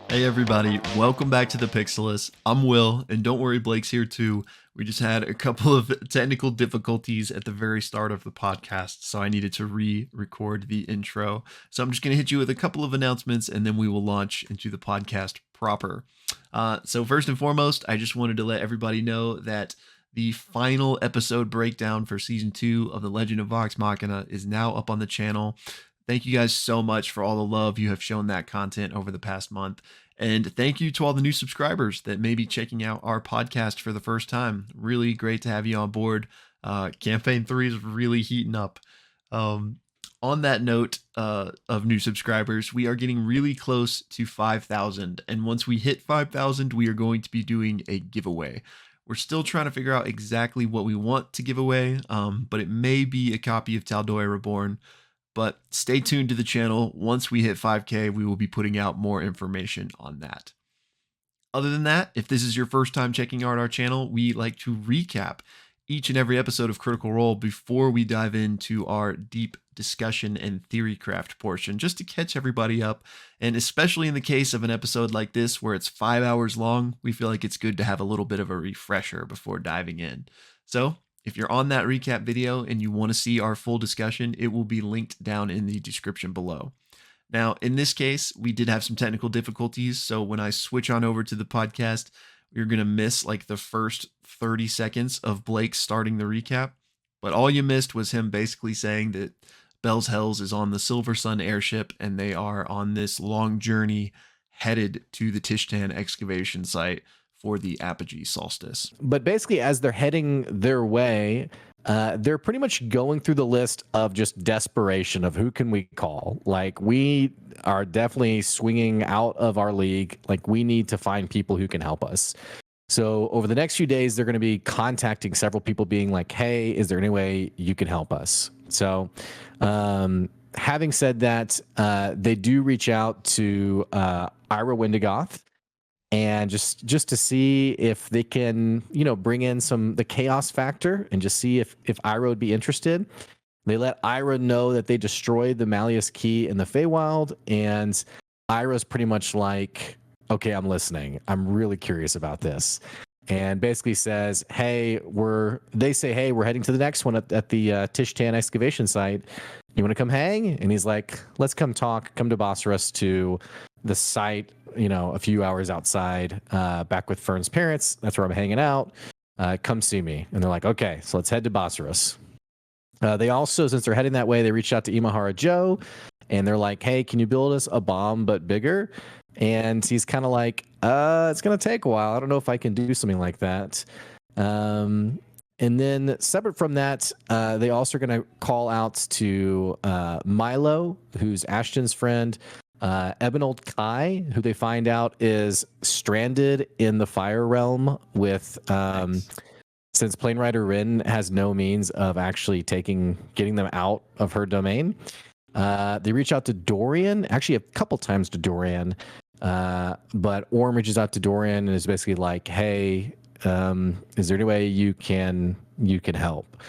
Hey everybody, welcome back to the Pixelists. I'm Will, and don't worry, Blake's here too. We just had a couple of technical difficulties at the very start of the podcast, so I needed to re-record the intro. So I'm just going to hit you with a couple of announcements, and then we will launch into the podcast proper. So first and foremost, I just wanted to let everybody know that the final episode breakdown for season 2 of The Legend of Vox Machina is now up on the channel. Thank you guys so much for all the love you have shown that content over the past month. And thank you to all the new subscribers that may be checking out our podcast for the first time. Really great to have you on board. Campaign 3 is really heating up. On that note of new subscribers, we are getting really close to 5,000. And once we hit 5,000, we are going to be doing a giveaway. We're still trying to figure out exactly what we want to give away, but it may be a copy of Tal'Dorei Reborn. But stay tuned to the channel. Once we hit 5K, we will be putting out more information on that. Other than that, if this is your first time checking out our channel, we like to recap each and every episode of Critical Role before we dive into our deep discussion and theory craft portion, just to catch everybody up. And especially in the case of an episode like this, where it's 5 hours long, we feel like it's good to have a little bit of a refresher before diving in. So if you're on that recap video and you want to see our full discussion, it will be linked down in the description below. Now, in this case, we did have some technical difficulties, so when I switch on over to the podcast, you're going to miss like the first 30 seconds of Blake starting the recap. But all you missed was him basically saying that Bell's Hells is on the Silver Sun airship and they are on this long journey headed to the Tishtan excavation site for the apogee solstice. But basically, as they're heading their way, they're pretty much going through the list of just desperation of who can we call. Like, we are definitely swinging out of our league. Like, we need to find people who can help us. So over the next few days, they're going to be contacting several people being like, hey, is there any way you can help us? So having said that, they do reach out to Ira Wendigoth, and just to see if they can, bring in the chaos factor and just see if Ira would be interested. They let Ira know that they destroyed the Malleus Key in the Feywild, and Ira's pretty much like, okay, I'm listening. I'm really curious about this. And basically says, hey, we're heading to the next one at the Tishtan excavation site. You want to come hang? And he's like, let's come talk, come to Bosphorus to the site, a few hours outside, back with Fern's parents. That's where I'm hanging out. Come see me. And they're like, okay, so let's head to Bosphorus. They also, since they're heading that way, they reached out to Imahara Joe, and they're like, hey, can you build us a bomb but bigger? And he's kind of like, it's going to take a while. I don't know if I can do something like that. And then separate from that, they also are going to call out to Milo, who's Ashton's friend, Ebenold Kai, who they find out is stranded in the Fire Realm with, since Plane Rider Rin has no means of actually getting them out of her domain. They reach out to Dorian, actually a couple times to Dorian, but Orm reaches out to Dorian and is basically like, hey, is there any way you can help?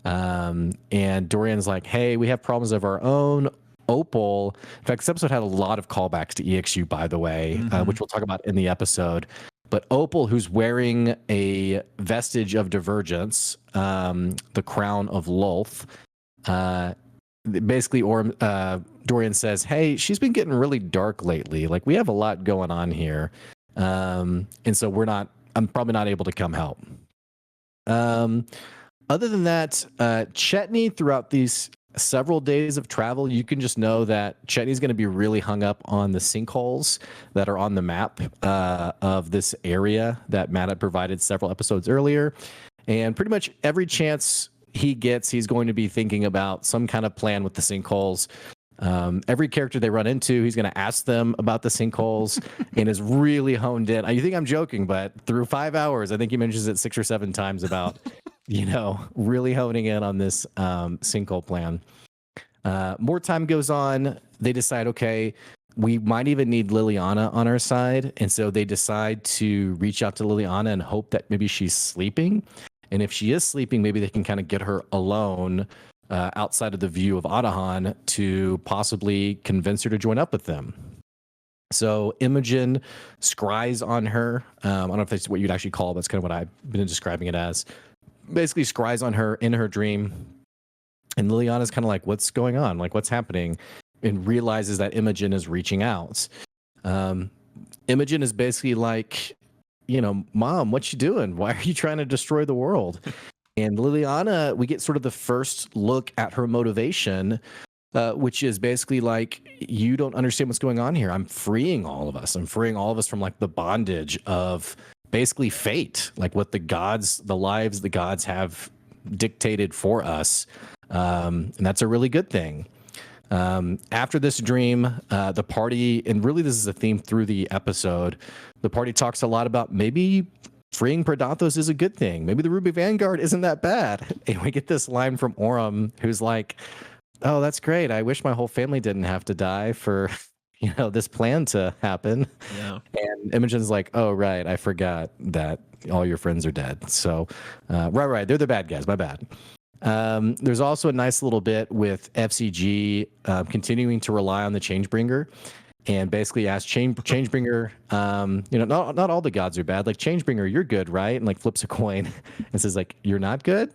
And Dorian's like, hey, we have problems of our own. Opal, in fact, this episode had a lot of callbacks to EXU, by the way, which we'll talk about in the episode. But Opal, who's wearing a vestige of Divergence, the crown of Lolth, basically Dorian says, hey, she's been getting really dark lately. Like, we have a lot going on here. And so I'm probably not able to come help. Other than that, Chetney, throughout these several days of travel, you can just know that Chetney's going to be really hung up on the sinkholes that are on the map of this area that Matt had provided several episodes earlier. And pretty much every chance he gets, he's going to be thinking about some kind of plan with the sinkholes. Every character they run into, he's going to ask them about the sinkholes and is really honed in. You think I'm joking, but through 5 hours, I think he mentions it 6 or 7 times about, really honing in on this sinkhole plan. More time goes on. They decide, okay, we might even need Liliana on our side. And so they decide to reach out to Liliana and hope that maybe she's sleeping. And if she is sleeping, maybe they can kind of get her alone outside of the view of Adahan to possibly convince her to join up with them. So Imogen scries on her. I don't know if that's what you'd actually call it, but that's kind of what I've been describing it as. Basically, scries on her in her dream, and Liliana's kind of like, "What's going on? Like, what's happening?" And realizes that Imogen is reaching out. Um, Imogen is basically like, Mom, what you doing? Why are you trying to destroy the world? And Liliana, we get sort of the first look at her motivation, which is basically like, you don't understand what's going on here. I'm freeing all of us. I'm freeing all of us from like the bondage of basically fate, like what the lives the gods have dictated for us. And that's a really good thing. After this dream, the party, and really this is a theme through the episode, the party talks a lot about maybe freeing Predathos is a good thing. Maybe the Ruby Vanguard isn't that bad. And we get this line from Aurum, who's like, "Oh, that's great. I wish my whole family didn't have to die for, this plan to happen." Yeah. And Imogen's like, "Oh, right. I forgot that all your friends are dead. So, right. They're the bad guys. My bad." There's also a nice little bit with F.C.G. Continuing to rely on the Changebringer, and basically asks Changebringer, not all the gods are bad. Like, Changebringer, you're good, right? And like flips a coin and says like, "You're not good."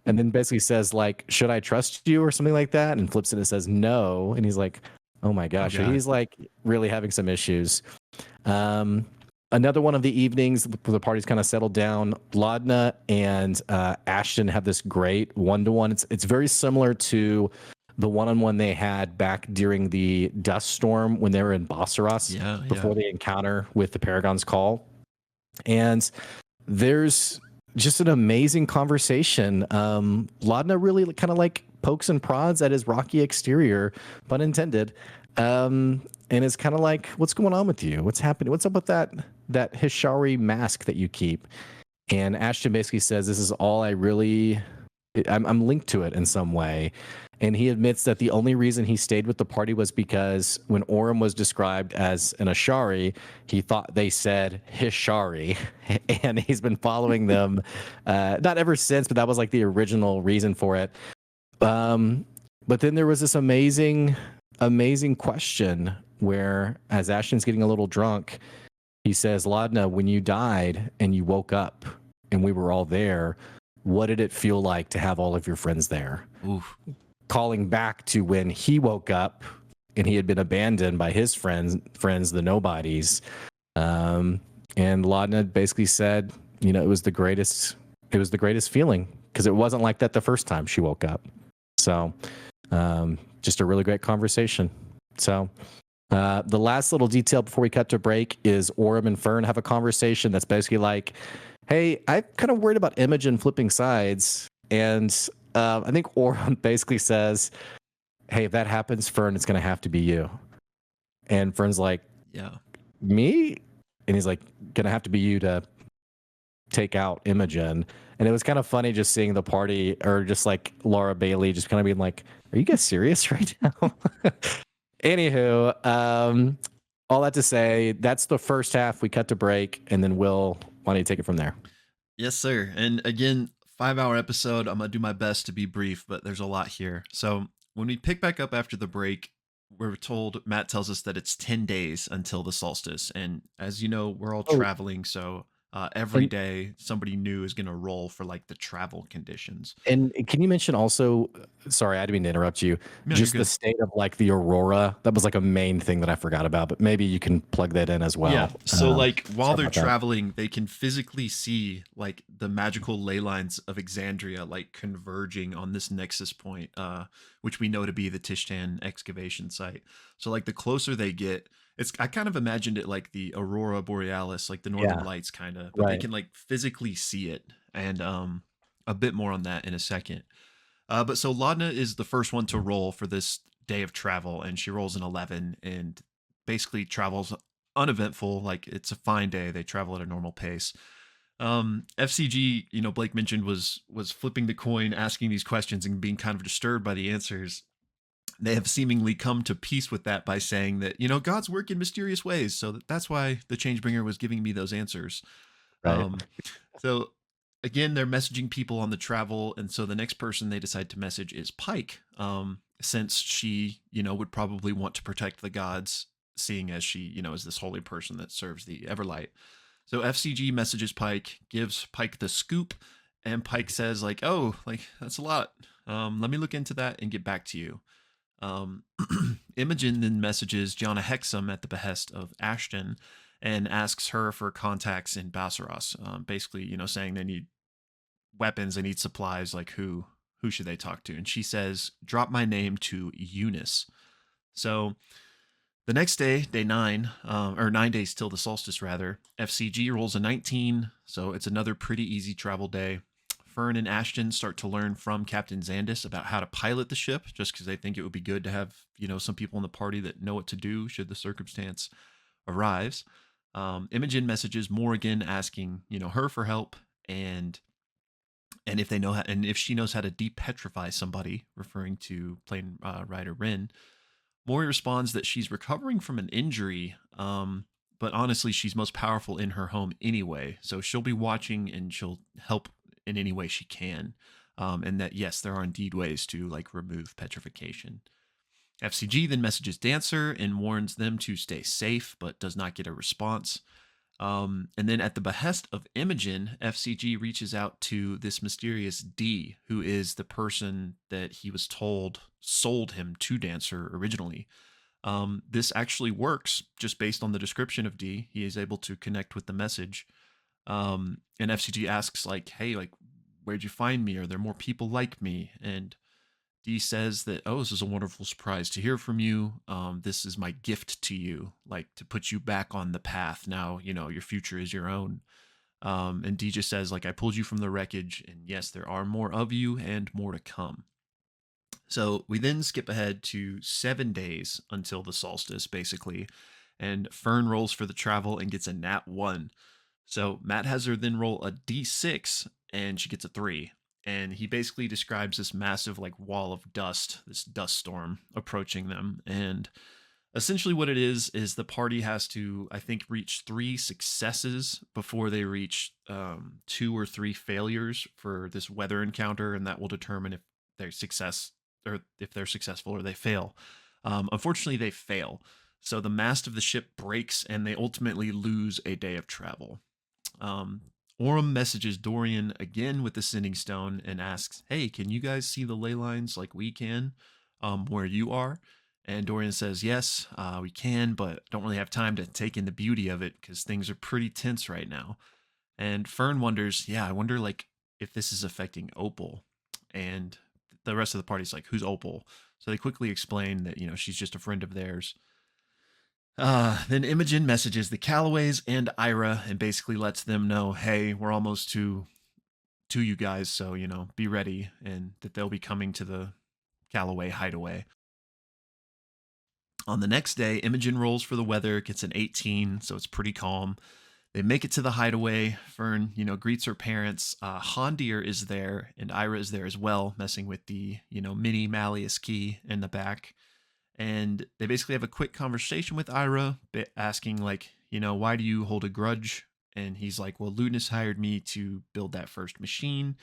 And then basically says like, "Should I trust you?" or something like that, and flips it and says no. And he's like, "Oh my gosh." So God. he's like really having some issues. Another one of the evenings, the party's kind of settled down. Laudna and Ashton have this great one-to-one. It's very similar to the one-on-one they had back during the dust storm when they were in Bosseros Yeah. before the encounter with the Paragon's Call. And there's just an amazing conversation. Laudna really kind of like pokes and prods at his rocky exterior, pun intended. And it's kind of like, "What's going on with you? What's happening? What's up with that Hishari mask that you keep?" And Ashton basically says, "This is all I really. I'm linked to it in some way." And he admits that the only reason he stayed with the party was because when Aurum was described as an Ashari, he thought they said Hishari, and he's been following them, not ever since, but that was like the original reason for it. But then there was this amazing question where, as Ashton's getting a little drunk, he says, "Laudna, when you died and you woke up and we were all there, what did it feel like to have all of your friends there?" Oof. Calling back to when he woke up and he had been abandoned by his friends, the nobodies. And Laudna basically said, it was the greatest feeling, because it wasn't like that the first time she woke up. So, just a really great conversation. So, the last little detail before we cut to break is Aurum and Fern have a conversation that's basically like, "Hey, I'm kind of worried about Imogen flipping sides." And I think Aurum basically says, "Hey, if that happens, Fern, it's going to have to be you." And Fern's like, Yeah. "Me?" And he's like, "Going to have to be you to take out Imogen." And it was kind of funny just seeing the party, or just like Laura Bailey just kind of being like, "Are you guys serious right now?" Anywho, all that to say, that's the first half. We cut to break, and then Will, why don't you take it from there? Yes, sir. And again, 5 hour episode. I'm gonna do my best to be brief, but there's a lot here. So when we pick back up after the break, we're told, Matt tells us that it's 10 days until the solstice. And as you know, we're all Oh, traveling, so every and day somebody new is gonna roll for like the travel conditions. And can you mention also, sorry, I didn't mean to interrupt you, No, you're just the good. state of like the Aurora? That was like a main thing that I forgot about, but maybe you can plug that in as Yeah. well. So like while Sorry they're about that. traveling, they can physically see like the magical ley lines of Exandria like converging on this nexus point, which we know to be the Tishtan excavation site. So like the closer they get, it's I kind of imagined it like the Aurora Borealis, like the Northern Yeah, Lights kind of, but they right. can like physically see it. And a bit more on that in a second. But so Laudna is the first one to roll for this day of travel, and she rolls an 11 and basically travels uneventful. Like it's a fine day. They travel at a normal pace. FCG, Blake mentioned was flipping the coin, asking these questions, and being kind of disturbed by the answers. They have seemingly come to peace with that by saying that God's work in mysterious ways, so that's why the Changebringer was giving me those answers. Right. So again, they're messaging people on the travel, and so the next person they decide to message is Pike, since she, would probably want to protect the gods seeing as she, is this holy person that serves the Everlight. So FCG messages Pike, gives Pike the scoop, and Pike says like, "Oh, like that's a lot. Let me look into that and get back to you." Um, Imogen then messages Gianna Hexam at the behest of Ashton and asks her for contacts in Bassaros. Basically, saying they need weapons, they need supplies. Like who should they talk to? And she says, "Drop my name to Eunice." So the next day, day nine, or 9 days till the solstice, rather, FCG rolls a 19, so it's another pretty easy travel day. Fern and Ashton start to learn from Captain Zandis about how to pilot the ship, just because they think it would be good to have, some people in the party that know what to do should the circumstance arrives. Imogen messages Morgan asking, her for help, and if they know how, and if she knows how to depetrify somebody, referring to plane rider Rin. Maury responds that she's recovering from an injury, but honestly, she's most powerful in her home anyway. So she'll be watching and she'll help in any way she can. And that, yes, there are indeed ways to like remove petrification. FCG then messages Dancer and warns them to stay safe, but does not get a response. And then at the behest of Imogen, FCG reaches out to this mysterious D, who is the person that he was told sold him to Dancer originally. This actually works just based on the description of D. He is able to connect with the message. And FCG asks, like, "Hey, like, where'd you find me? Are there more people like me?" And D says that, "Oh, this is a wonderful surprise to hear from you. This is my gift to you, like to put you back on the path. Now, your future is your own." And D just says, like, "I pulled you from the wreckage, and yes, there are more of you and more to come." So we then skip ahead to 7 days until the solstice, basically. And Fern rolls for the travel and gets a nat 1. So Matt has her then roll a d6 and she gets a 3. And he basically describes this massive like wall of dust, this dust storm approaching them. And essentially what it is the party has to, I think, reach 3 successes before they reach 2 or 3 failures for this weather encounter, and that will determine if they're success or if they're successful or they fail. Unfortunately, they fail. So the mast of the ship breaks and they ultimately lose a day of travel. Um, Orem messages Dorian again with the Sending Stone and asks, "Hey, can you guys see the ley lines like we can where you are?" And Dorian says, "Yes, we can, but don't really have time to take in the beauty of it because things are pretty tense right now." And Fern wonders, "Yeah, I wonder like if this is affecting Opal." And the rest of the party's like, "Who's Opal?" So they quickly explain that, she's just a friend of theirs. Then Imogen messages the Callaways and Ira and basically lets them know, "Hey, we're almost to you guys, so be ready," and that they'll be coming to the Callaway hideaway. On the next day, Imogen rolls for the weather, gets an 18, so it's pretty calm. They make it to the hideaway. Fern, greets her parents. Hondier is there, and Ira is there as well, messing with the, mini Malleus key in the back. And they basically have a quick conversation with Ira, asking like, "Why do you hold a grudge?" And he's like, "Well, Ludinus hired me to build that first machine,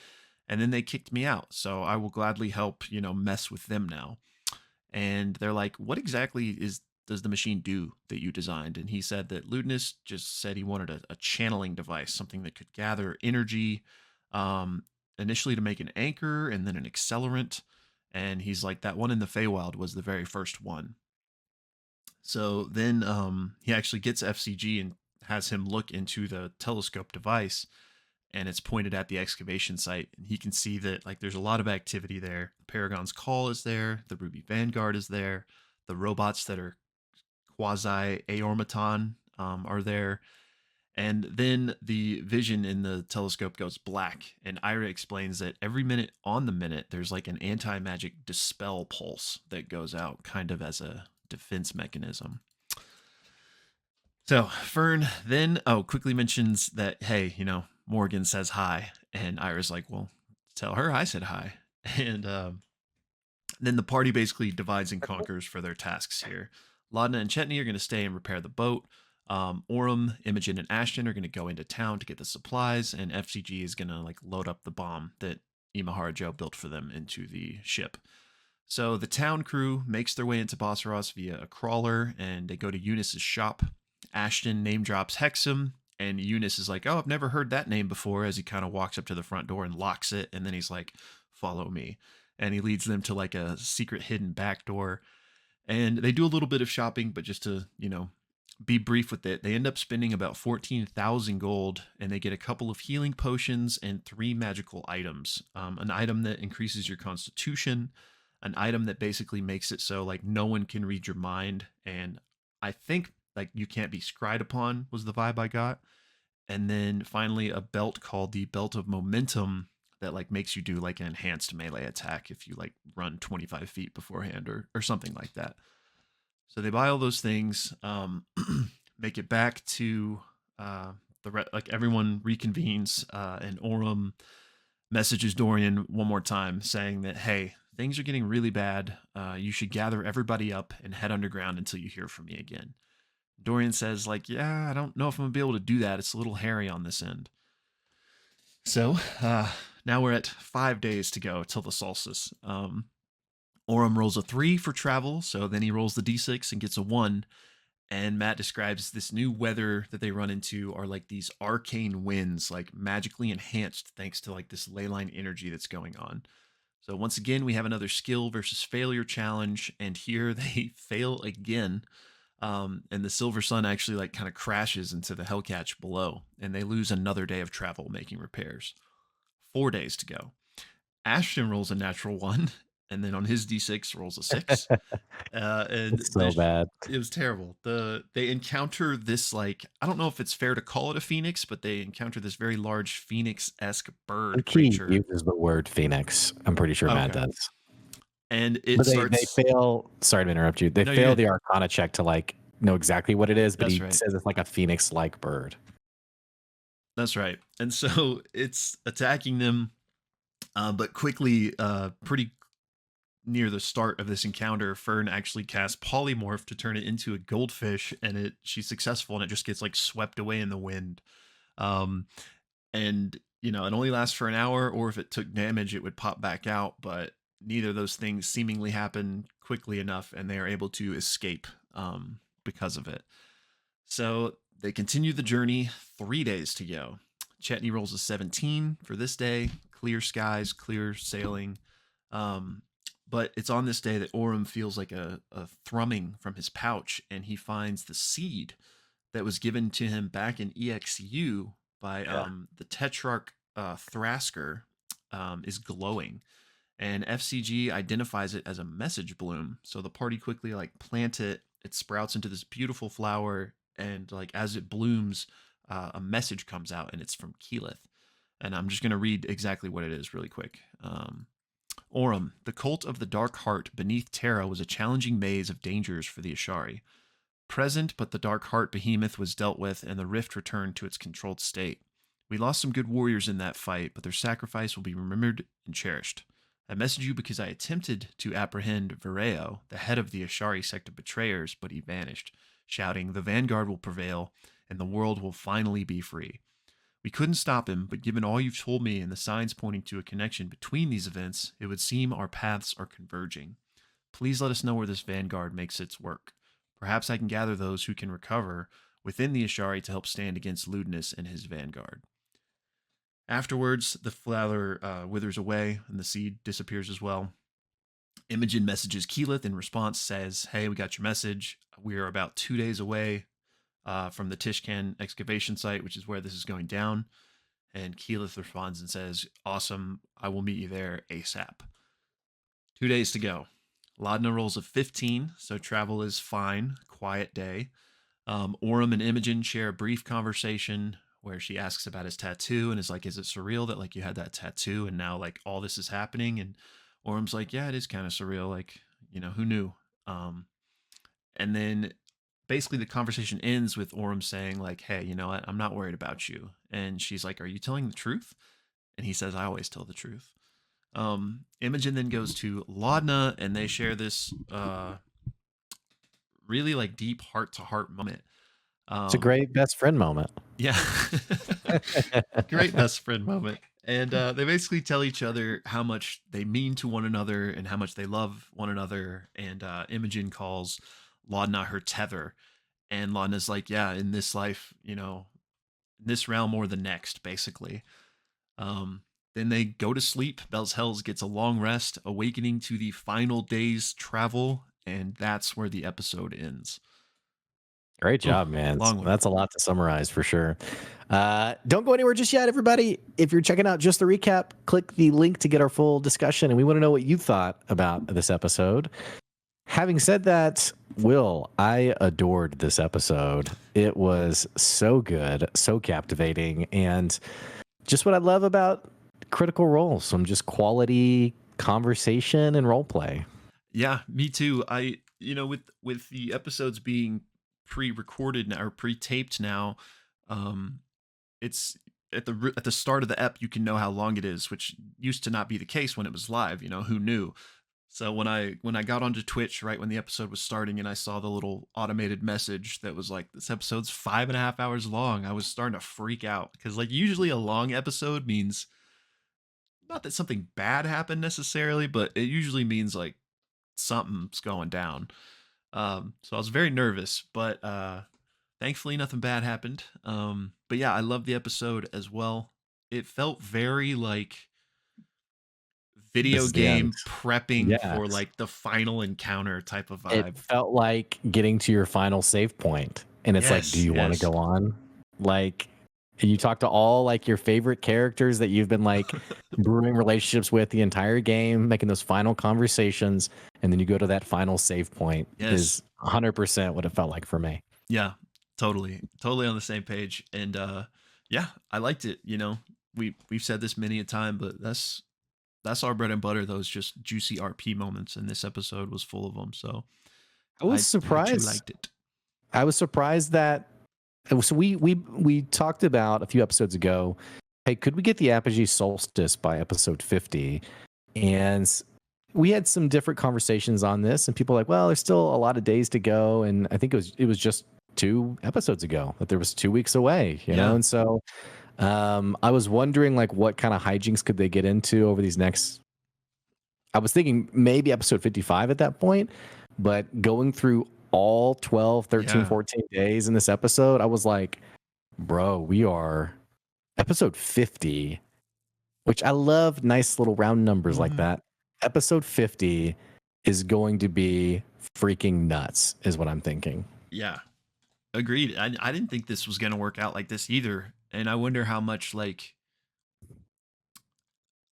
and then they kicked me out. So I will gladly help, mess with them now." And they're like, "What exactly does the machine do that you designed?" And he said that Ludinus just said he wanted a channeling device, something that could gather energy, initially to make an anchor and then an accelerant. And he's like, that one in the Feywild was the very first one. So then he actually gets FCG and has him look into the telescope device, and it's pointed at the excavation site. And he can see that like there's a lot of activity there. Paragon's Call is there, the Ruby Vanguard is there, the robots that are quasi Aormaton are there. And then the vision in the telescope goes black, and Ira explains that every minute on the minute, there's like an anti magic dispel pulse that goes out, kind of as a defense mechanism. So Fern then, quickly mentions that, "Hey, Morgan says hi." And Ira's like, "Well, tell her I said hi." And then the party basically divides and conquers for their tasks here. Laudna and Chetney are going to stay and repair the boat. Orem, Imogen, and Ashton are going to go into town to get the supplies, and FCG is going to like load up the bomb that Imahara Joe built for them into the ship. So the town crew makes their way into Bosseros via a crawler, and they go to Eunice's shop. Ashton name drops Hexam, and Eunice is like, "Oh, I've never heard that name before." As he kind of walks up to the front door and locks it, and then he's like, "Follow me," and he leads them to like a secret hidden back door. And they do a little bit of shopping, but just to be brief with it, they end up spending about 14,000 gold, and they get a couple of healing potions and three magical items. An item that increases your constitution, an item that basically makes it so like no one can read your mind, and I think like you can't be scryed upon was the vibe I got. And then finally a belt called the Belt of Momentum that like makes you do like an enhanced melee attack if you like run 25 feet beforehand or something like that. So they buy all those things, make it back to like everyone reconvenes, and Orim messages Dorian one more time saying that, hey, things are getting really bad. You should gather everybody up and head underground until you hear from me again. Dorian says, like, yeah, I don't know if I'm gonna be able to do that. It's a little hairy on this end. So now we're at 5 days to go till the solstice. Orim rolls a 3 for travel, so then he rolls the d6 and gets a 1. And Matt describes this new weather that they run into are like these arcane winds, like magically enhanced thanks to like this ley line energy that's going on. So once again, we have another skill versus failure challenge, and here they fail again. And the Silver Sun actually like kind of crashes into the Hellcatch below, and they lose another day of travel making repairs. 4 days to go. Ashton rolls a natural 1, and then on his d6 rolls a 6. And It's so bad. it was terrible. They encounter this like, I don't know if it's fair to call it a phoenix, but they encounter this very large phoenix-esque I bird think he creature. uses the word phoenix. I'm pretty sure Matt Okay. does. And it But they starts. fail. Sorry to interrupt you. They No, you're fail good. the Arcana check to like know exactly what it is, but That's he right. says it's like a phoenix-like bird. That's right. And so it's attacking them, but quickly, pretty near the start of this encounter, Fern actually casts polymorph to turn it into a goldfish, and she's successful, and it just gets like swept away in the wind. Um, and it only lasts for an hour, or if it took damage, it would pop back out. But neither of those things seemingly happen quickly enough, and they are able to escape because of it. So they continue the journey. 3 days to go. Chetney rolls a 17 for this day. Clear skies, clear sailing. Um, but it's on this day that Orim feels like a thrumming from his pouch, and he finds the seed that was given to him back in EXU by Yeah. the Tetrarch Thrasker, is glowing. And F.C.G identifies it as a message bloom. So the party quickly like plant it. It sprouts into this beautiful flower, and like as it blooms, a message comes out, and it's from Keyleth. And I'm just going to read exactly what it is really quick. Orim, the cult of the dark heart beneath Terra was a challenging maze of dangers for the Ashari. Present, but the dark heart behemoth was dealt with, and the rift returned to its controlled state. We lost some good warriors in that fight, but their sacrifice will be remembered and cherished. I message you because I attempted to apprehend Vireo, the head of the Ashari sect of betrayers, but he vanished, shouting, "The vanguard will prevail, and the world will finally be free." We couldn't stop him, but given all you've told me and the signs pointing to a connection between these events, it would seem our paths are converging. Please let us know where this vanguard makes its work. Perhaps I can gather those who can recover within the Ashari to help stand against Ludinus and his vanguard. Afterwards, the flower withers away and the seed disappears as well. Imogen messages Keyleth in response, says, "Hey, we got your message. We are about 2 days away from the Tishkan excavation site, which is where this is going down." And Keyleth responds and says, "Awesome. I will meet you there ASAP." 2 days to go. Laudna rolls a 15, so travel is fine. Quiet day. Orim and Imogen share a brief conversation where she asks about his tattoo and is like, "Is it surreal that like you had that tattoo and now like all this is happening?" And Orim's like, "Yeah, it is kind of surreal. Like, who knew?" Um, and then basically the conversation ends with Orim saying like, "Hey, you know what? I'm not worried about you." And she's like, "Are you telling the truth?" And he says, "I always tell the truth." Imogen then goes to Laudna, and they share this really like deep heart to heart moment. It's a great best friend moment. Yeah, great best friend moment. And they basically tell each other how much they mean to one another and how much they love one another. And Imogen calls Laudna her tether. And Laudna's like, yeah, in this life, in this realm or the next, basically. Um, then they go to sleep. Bells Hells gets a long rest, awakening to the final day's travel. And that's where the episode ends. Great Oh, job, man. long one. That's a lot to summarize for sure. Don't go anywhere just yet, everybody. If you're checking out just the recap, click the link to get our full discussion. And we want to know what you thought about this episode. Having said that, Will, I adored this episode. It was so good, so captivating, and just what I love about Critical Role, some just quality conversation and role play. Yeah, me too. With the episodes being pre-recorded now or pre-taped now, um, it's at the start of the ep you can know how long it is, which used to not be the case when it was live. Who knew? So when I got onto Twitch right when the episode was starting and I saw the little automated message that was like this episode's 5.5 hours long, I was starting to freak out because like usually a long episode means not that something bad happened necessarily, but it usually means like something's going down. So I was very nervous, but thankfully nothing bad happened. But yeah, I love the episode as well. It felt very like This video is the end. game prepping for Yes. like the final encounter type of It vibe. felt like getting to your final save point, and it's like, do Yes, you want to yes. go on? Like, you talk to all like your favorite characters that you've been like brewing relationships with the entire game, making those final conversations, and then you go to that final save point. Yes. Is 100% what it felt like for me. Yeah. Totally. Totally on the same page. And yeah, I liked it, We've said this many a time, but that's our bread and butter, those just juicy RP moments, and this episode was full of them. So I was I too surprised. liked it. I was surprised that so we talked about a few episodes ago. Hey, could we get the Apogee Solstice by episode 50? And we had some different conversations on this, and people were like, well, there's still a lot of days to go. And I think it was just 2 episodes ago that there was 2 weeks away, Yeah. And so I was wondering like what kind of hijinks could they get into over these next. I was thinking maybe episode 55 at that point, but going through all 12, 13, Yeah. 14 days in this episode, I was like, bro, we are episode 50, which I love nice little round numbers like Mhm. that. Episode 50 is going to be freaking nuts, is what I'm thinking. Yeah. Agreed. I didn't think this was gonna work out like this either. And I wonder how much like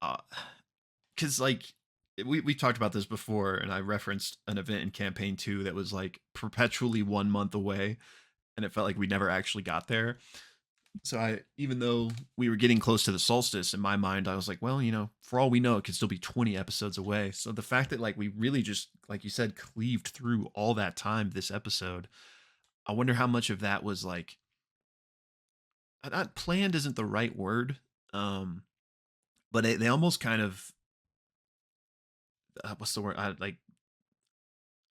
uh because like we talked about this before and I referenced an event in campaign 2 that was like perpetually 1 month away and it felt like we never actually got there. So I even though we were getting close to the solstice in my mind, I was like, well, for all we know, it could still be 20 episodes away. So the fact that like we really just, like you said, cleaved through all that time this episode, I wonder how much of that was like not planned isn't the right word. Um, but they almost kind of what's the word? I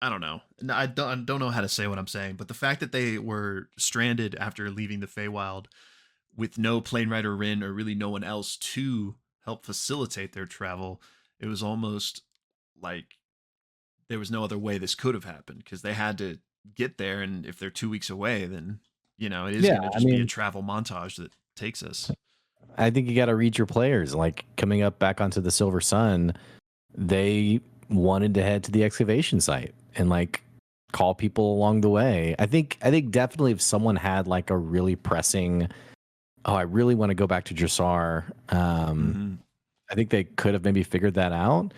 don't know. No, I don't know how to say what I'm saying, but the fact that they were stranded after leaving the Feywild with no plane rider Rin or really no one else to help facilitate their travel, it was almost like there was no other way this could have happened because they had to get there. And if they're 2 weeks away, then, it is Yeah, going to I just be a mean, travel montage that takes us. I think you got to read your players. Like coming up back onto the Silver Sun, they wanted to head to the excavation site and like call people along the way. I think definitely if someone had like a really pressing, oh, I really want to go back to Jasar, Hmm. I think they could have maybe figured that out.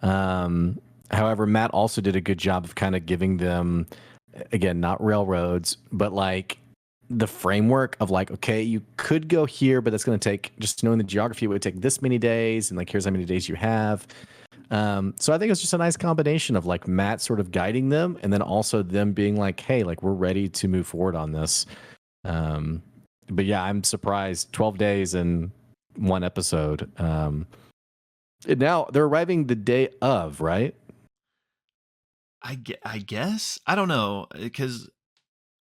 Um, However, Matt also did a good job of kind of giving them, again, not railroads, but like the framework of like, okay, you could go here, but that's going to take, just knowing the geography, it would take this many days, and like here's how many days you have. So I think it's just a nice combination of like Matt sort of guiding them, and then also them being like, hey, like we're ready to move forward on this. Um, but yeah, I'm surprised. 12 days and one episode. And now they're arriving the day of, right? I guess I don't know because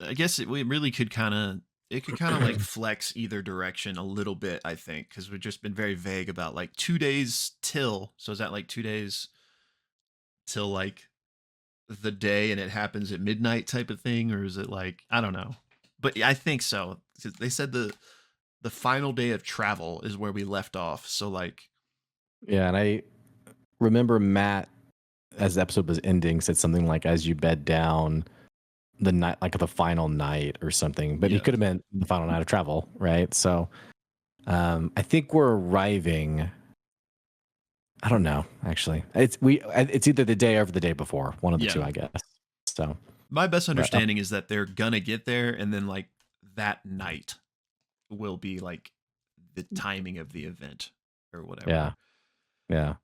I guess we really could kind of. it could kind of like flex either direction a little bit, I think, because we've just been very vague about like 2 days till. So is that like 2 days till like the day and it happens at midnight type of thing, or is it like I don't know? But yeah, I think so. They said the final day of travel is where we left off. So like Yeah, and I remember Matt, as the episode was ending, said something like, "As you bed down, the night, like the final night or something." But he yeah, could have meant the final night of travel, right? So I think we're arriving. I don't know. Actually, it's either the day or the day before, one of the yeah. two, I guess. So, My best but understanding is that they're gonna get there, and then like that night will be like the timing of the event or yeah, whatever. yeah,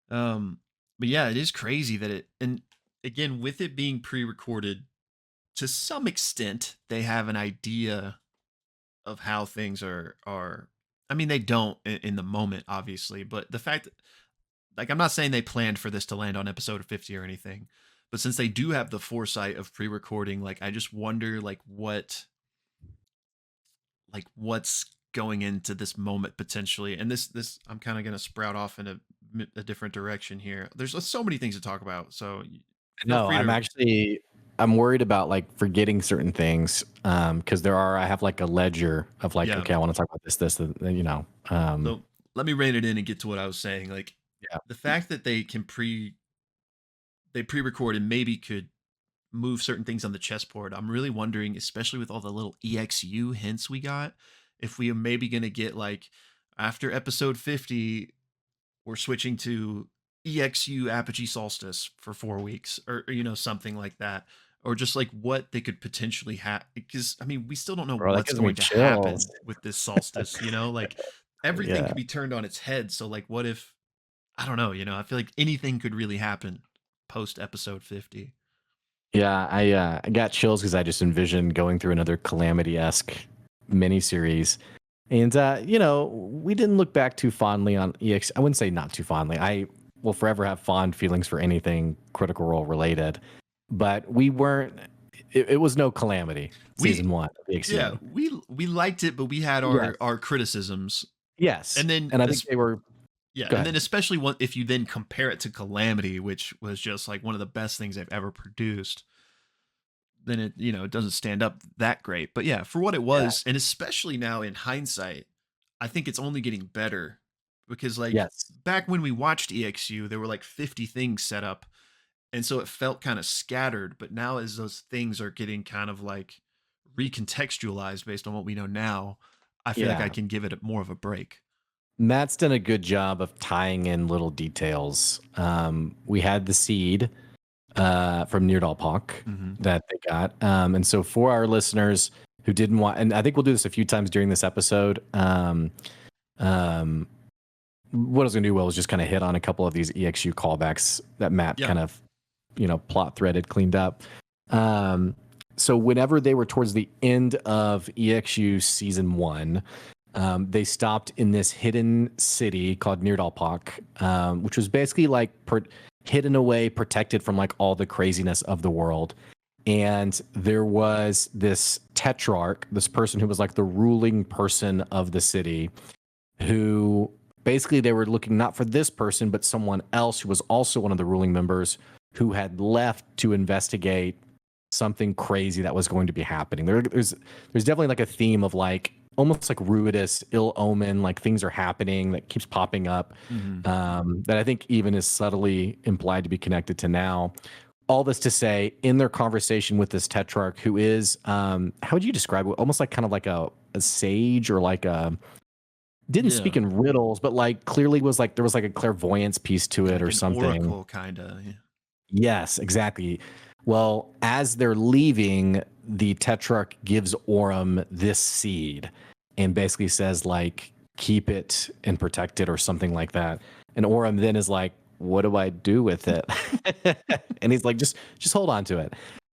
Um, but yeah, it is crazy that it, and again, with it being pre-recorded, to some extent, they have an idea of how things are. I mean, they don't in the moment, obviously, but the fact that, like, I'm not saying they planned for this to land on episode 50 or anything, but since they do have the foresight of pre-recording, like, I just wonder, like what's going into this moment potentially. And this I'm kind of going to sprout off in a different direction here. There's so many things to talk about, so feel no, free to. I'm worried about like forgetting certain things because I have like a ledger of like, Yeah, okay, I want to talk about this, you know. so let me rein it in and get to what I was saying. Like, Yeah, the fact that they pre-record and maybe could move certain things on the chessboard, I'm really wondering, especially with all the little EXU hints we got, if we are maybe going to get like after episode 50 we're switching to EXU Apogee Solstice for 4 weeks, or something like that, or just like what they could potentially have. Because I mean, we still don't know bro, that what's gives me going to chills. happen with this solstice. Like everything Yeah. could be turned on its head. So like, what if I don't know? I feel like anything could really happen post episode 50. Yeah, I got chills because I just envisioned going through another Calamity-esque miniseries. And we didn't look back too fondly on EX. I wouldn't say not too fondly. I will forever have fond feelings for anything Critical Role related. But we weren't it was no Calamity We season 1 of Yeah, EXU. we liked it, but we had Yes. our criticisms, Yes. and then And I think they were yeah, go and ahead. then especially if you then compare it to Calamity, which was just like one of the best things they've ever produced, then it doesn't stand up that great. But yeah, for what it Yeah. was, and especially now in hindsight, I think it's only getting better, because like Yes. back when we watched EXU, there were like 50 things set up, and so it felt kind of scattered. But now, as those things are getting kind of like recontextualized based on what we know now, I feel like I Yeah. can give it more of a break. Matt's done a good job of tying in little details. We had the seed from Neardalpak Hmm. that they got. And so for our listeners who didn't want, and I think we'll do this a few times during this episode. Um, what I was going to do, Will, was just kind of hit on a couple of these EXU callbacks that Matt Yeah. kind of, plot threaded, cleaned up. Um, so whenever they were towards the end of EXU season 1, they stopped in this hidden city called Neardalpak, which was basically like hidden away, protected from like all the craziness of the world. And there was this tetrarch, this person who was like the ruling person of the city, who basically they were looking not for this person, but someone else who was also one of the ruling members who had left to investigate something crazy that was going to be happening. There's definitely like a theme of like almost like ruidus, ill omen, like things are happening that keeps popping up, Hmm. that I think even is subtly implied to be connected to now. All this to say, in their conversation with this tetrarch, who is, how would you describe it? Almost like kind of like a sage, or like a, didn't speak Yeah. in riddles, but like clearly was like there was like a clairvoyance piece to Yeah, it like or an something. oracle kind of. Yeah. Yes, exactly. Well, as they're leaving, the Tetrarch gives Orem this seed and basically says, like, keep it and protect it or something like that. And Orem then is like, what do I do with it? And he's like, just hold on to it.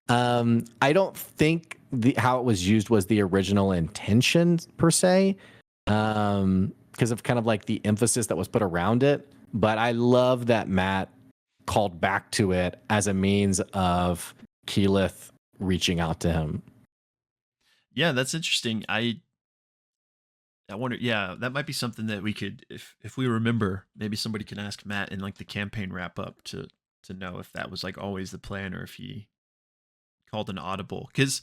I don't think how it was used was the original intention per se, because of kind of like the emphasis that was put around it. But I love that Matt called back to it as a means of Keyleth reaching out to him. Yeah, that's interesting. I wonder. Yeah, that might be something that we could, if we remember, maybe somebody can ask Matt in like the campaign wrap up to know if that was like always the plan or if he called an audible. Because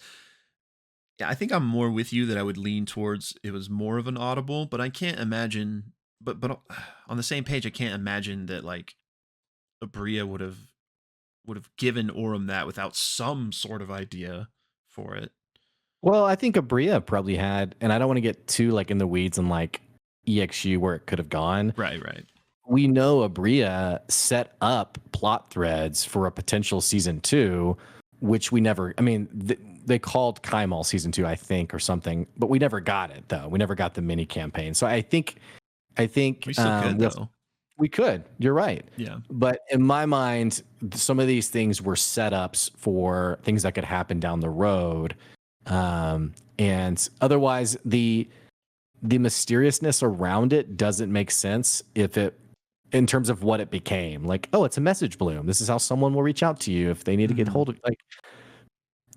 yeah, I think I'm more with you that I would lean towards it was more of an audible, but I can't imagine. But on the same page, I can't imagine that like Abria would have given Orem that without some sort of idea for it. Well, I think Abria probably had, and I don't want to get too like in the weeds and like EXU where it could have gone. Right, right. We know Abria set up plot threads for a potential season two, which we never. I mean, they called Kaimal season two, I think, or something, but we never got it though. We never got the mini campaign. So I think We still could though. we could. You're right. Yeah. But in my mind, some of these things were setups for things that could happen down the road. And otherwise, the mysteriousness around it doesn't make sense if it in terms of what it became. Like, oh, it's a message bloom. This is how someone will reach out to you if they need to get Mhm. hold of like,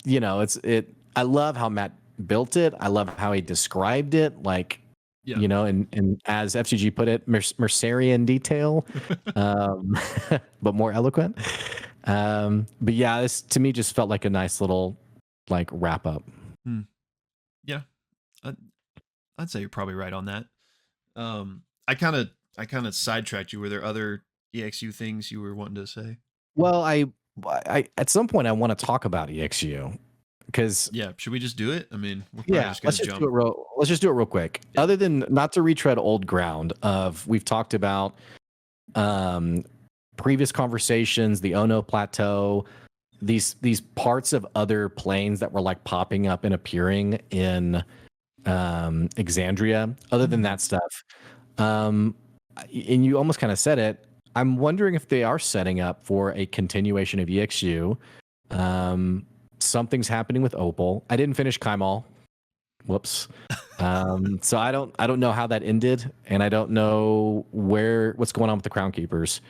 it's it. I love how Matt built it. I love how he described it. Like, Yeah. and as FCG put it, Mercerian detail, um, but more eloquent. But yeah, this to me just felt like a nice little like wrap up. Hmm. Yeah. I'd, I'd say you're probably right on that. I kind of sidetracked you. Were there other EXU things you were wanting to say? Well, I at some point I want to talk about EXU because Yeah. Should we just do it? I mean, we're probably yeah, just gonna jump. let's just do it real quick. Yeah. Other than not to retread old ground of we've talked about um previous conversations, the Ono plateau, these parts of other planes that were like popping up and appearing in Exandria. Other than Mhm. that stuff, um, and you almost kind of said it. I'm wondering if they are setting up for a continuation of EXU. Um, Something's happening with Opal. I didn't finish Kaimal. Whoops. So I don't know how that ended, and I don't know what's going on with the Crown Keepers.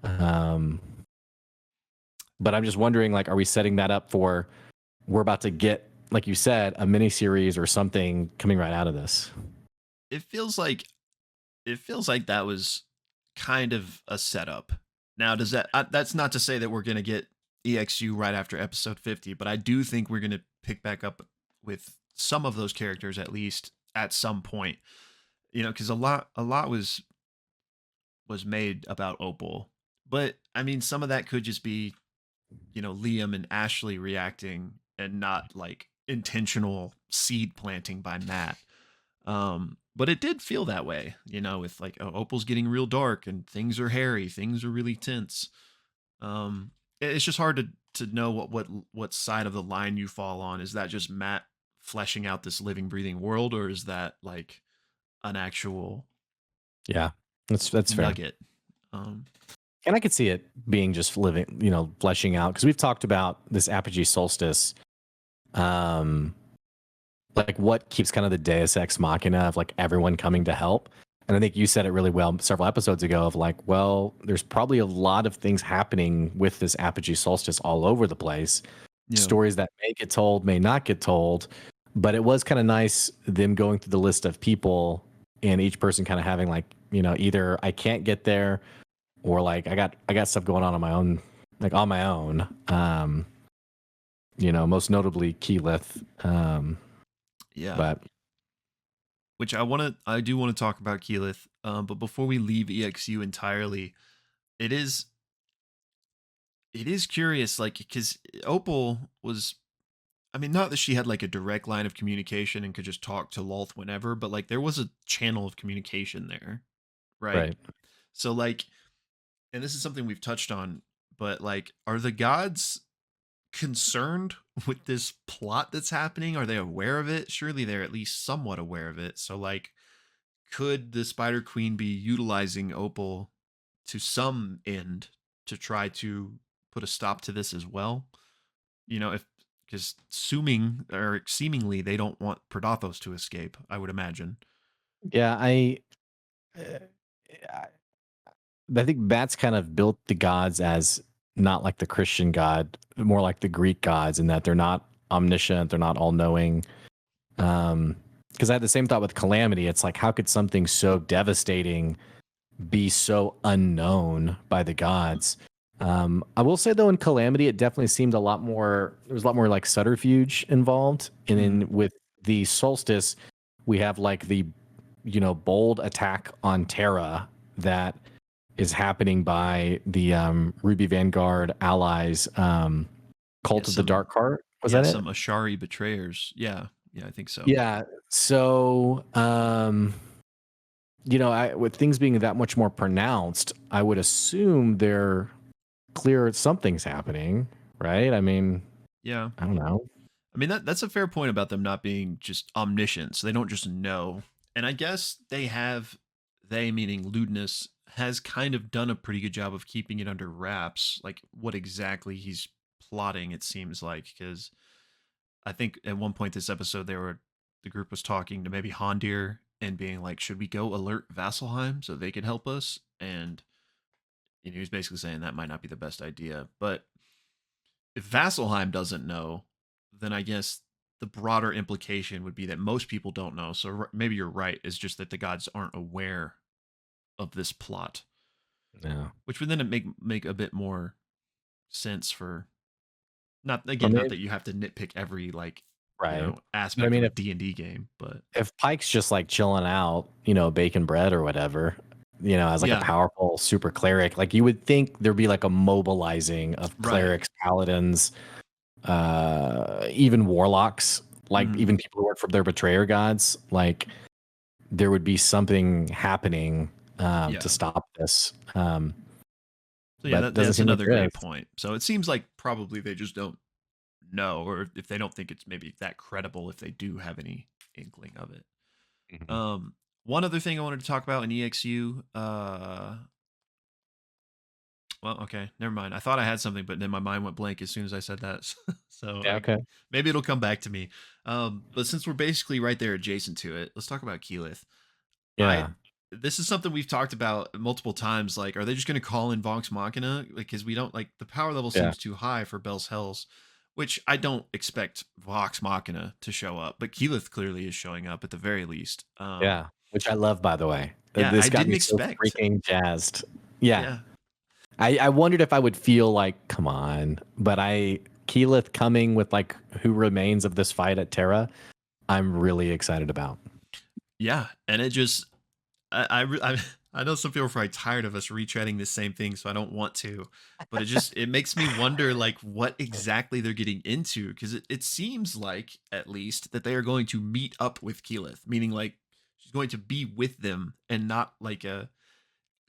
Um, but I'm just wondering, like, are we setting that up for we're about to get, like you said, a mini series or something coming right out of this? It feels like that was kind of a setup. Now, does that that's not to say that we're going to get EXU right after episode 50, but I do think we're going to pick back up with some of those characters at least at some point. Cuz a lot was made about Opal. But I mean, some of that could just be, Liam and Ashley reacting and not like intentional seed planting by Matt. But it did feel that way, with like, oh, Opal's getting real dark and things are hairy, things are really tense. It's just hard to know what side of the line you fall on. Is that just Matt fleshing out this living, breathing world, or is that like an actual Yeah, that's fair. nugget? Um, And I could see it being just living, fleshing out because we've talked about this apogee solstice, um, like what keeps kind of the Deus Ex Machina of like everyone coming to help. And I think you said it really well several episodes ago of like, well, there's probably a lot of things happening with this apogee solstice all over the place. yeah, Stories that may get told, may not get told. But it was kind of nice them going through the list of people and each person kind of having like, either I can't get there or like I got stuff going on my own, like on my own. Most notably Keyleth. yeah. But Which I do want to talk about Keyleth. But before we leave EXU entirely, it is it is curious, like because Opal was, I mean, not that she had like a direct line of communication and could just talk to Lolth whenever, but like there was a channel of communication there, right? right. So like, and this is something we've touched on, but like, are the gods concerned with this plot that's happening? Are they aware of it? Surely they're at least somewhat aware of it. So like, could the Spider Queen be utilizing Opal to some end to try to put a stop to this as well? If because assuming or seemingly they don't want Prodathos to escape, I would imagine. Yeah, uh, I I think Bats kind of built the gods as not like the Christian God, more like the Greek gods, in that they're not omniscient, they're not all knowing. Because I had the same thought with Calamity. It's like, how could something so devastating be so unknown by the gods? I will say though, in Calamity, it definitely seemed a lot more. There was a lot more like subterfuge involved, and Mm, then with the Solstice, we have like the bold attack on Terra that is happening by the Ruby Vanguard allies. yeah, Cult of the Dark Heart, was that it? some Ashari betrayers. Yeah, yeah, I think so. Yeah. So, with things being that much more pronounced, I would assume they're clear something's happening, right? I mean, Yeah. I don't know. I mean that's a fair point about them not being just omniscient, so they don't just know. And I guess they meaning Ludinus has kind of done a pretty good job of keeping it under wraps, like what exactly he's plotting. It seems like because I think at one point this episode the group was talking to maybe Hondir and being like, should we go alert Vasselheim so they can help us? And he was basically saying that might not be the best idea. But if Vasselheim doesn't know, then I guess the broader implication would be that most people don't know. So maybe you're right. It's just that the gods aren't aware of this plot, Yeah. which would then make a bit more sense for Or not maybe, that you have to nitpick every right. But I aspect of mean, a D&D game, but if Pike's just like chilling out, baking bread or whatever, as like a yeah, powerful super cleric, like you would think there'd be like a mobilizing of right. clerics, paladins, even warlocks, like Mhm. even people who work for their betrayer gods, like there would be something happening to Yeah. stop this. So yeah, But doesn't that's seem like another there is. great point. So it seems like probably they just don't know, or if they don't think it's maybe that credible, if they do have any inkling of it. Mhm. Um, One other thing I wanted to talk about in EXU. Well, okay, never mind. I thought I had something, but then my mind went blank as soon as I said that. So Yeah. Okay. maybe it'll come back to me. But since we're basically right there adjacent to it, let's talk about Keyleth. I Yeah. This is something we've talked about multiple times. Like, are they just going to call in Vox Machina? Because we don't like the power level Yeah. seems too high for Bell's Hells, which I don't expect Vox Machina to show up, but Keyleth clearly is showing up at the very least. Yeah. Which I love, by the way. Yeah, This I got didn't me so expect. freaking jazzed. Yeah. Yeah, I wondered if I would feel like, come on, but Keyleth coming with like who remains of this fight at Terra, I'm really excited about. yeah, and it just I know some people are probably tired of us retreading the same thing, so I don't want to. But it makes me wonder like what exactly they're getting into because it seems like at least that they are going to meet up with Keyleth, meaning like she's going to be with them and not like a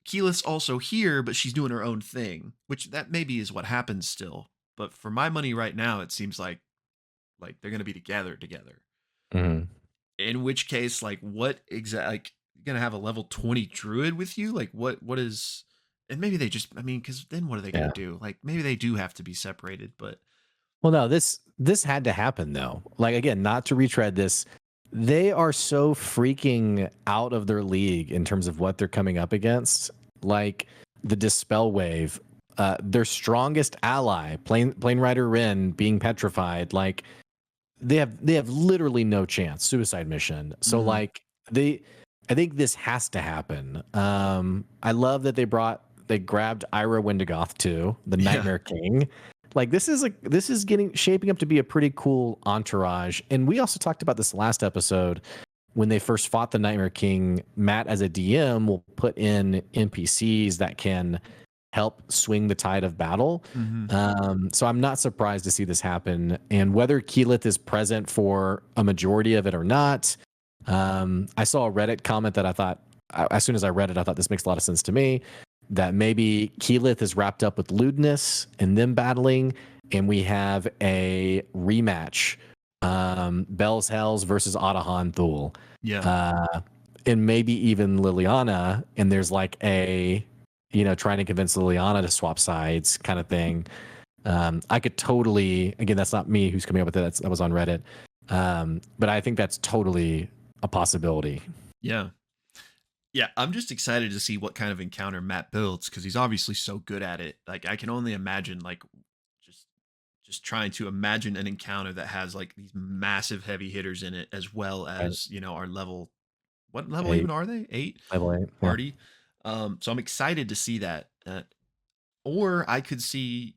Keyleth's also here, but she's doing her own thing, which that maybe is what happens still. But for my money right now, it seems like they're gonna be together. Mhm. In which case, like, what exactly? Like, you're gonna have a level 20 druid with you? Like, what is? And maybe they just, I mean, because then what are they gonna Yeah. do? Like, maybe they do have to be separated, but Well, no, this had to happen though. Like again, not to retread this. They are so freaking out of their league in terms of what they're coming up against. Like the Dispel Wave, their strongest ally, Plane Rider Rin being petrified, like they have literally no chance. Suicide mission. So mm-hmm. like they I think this has to happen. I love that they grabbed Ira Wendigoth too, the Yeah, Nightmare King. Like this is getting shaping up to be a pretty cool entourage. And we also talked about this last episode when they first fought the Nightmare King. Matt as a DM will put in NPCs that can help swing the tide of battle. mm-hmm. So I'm not surprised to see this happen. And whether Keyleth is present for a majority of it or not, I saw a Reddit comment that I thought, as soon as I read it, I thought this makes a lot of sense to me. That maybe Keyleth is wrapped up with lewdness and them battling, and we have a rematch. Bell's Hells versus Otahan Thule. Yeah, Uh, and maybe even Liliana, and there's like trying to convince Liliana to swap sides kind of thing. I could totally, again, that's not me who's coming up with it. That was on Reddit. But I think that's totally a possibility. yeah, yeah. I'm just excited to see what kind of encounter Matt builds because he's obviously so good at it. Like, I can only imagine, like, just just trying to imagine an encounter that has like these massive heavy hitters in it, as well Right. as our level. What level even 8, are they? 8 level 8. Yeah. party. So I'm excited to see that. Or I could see,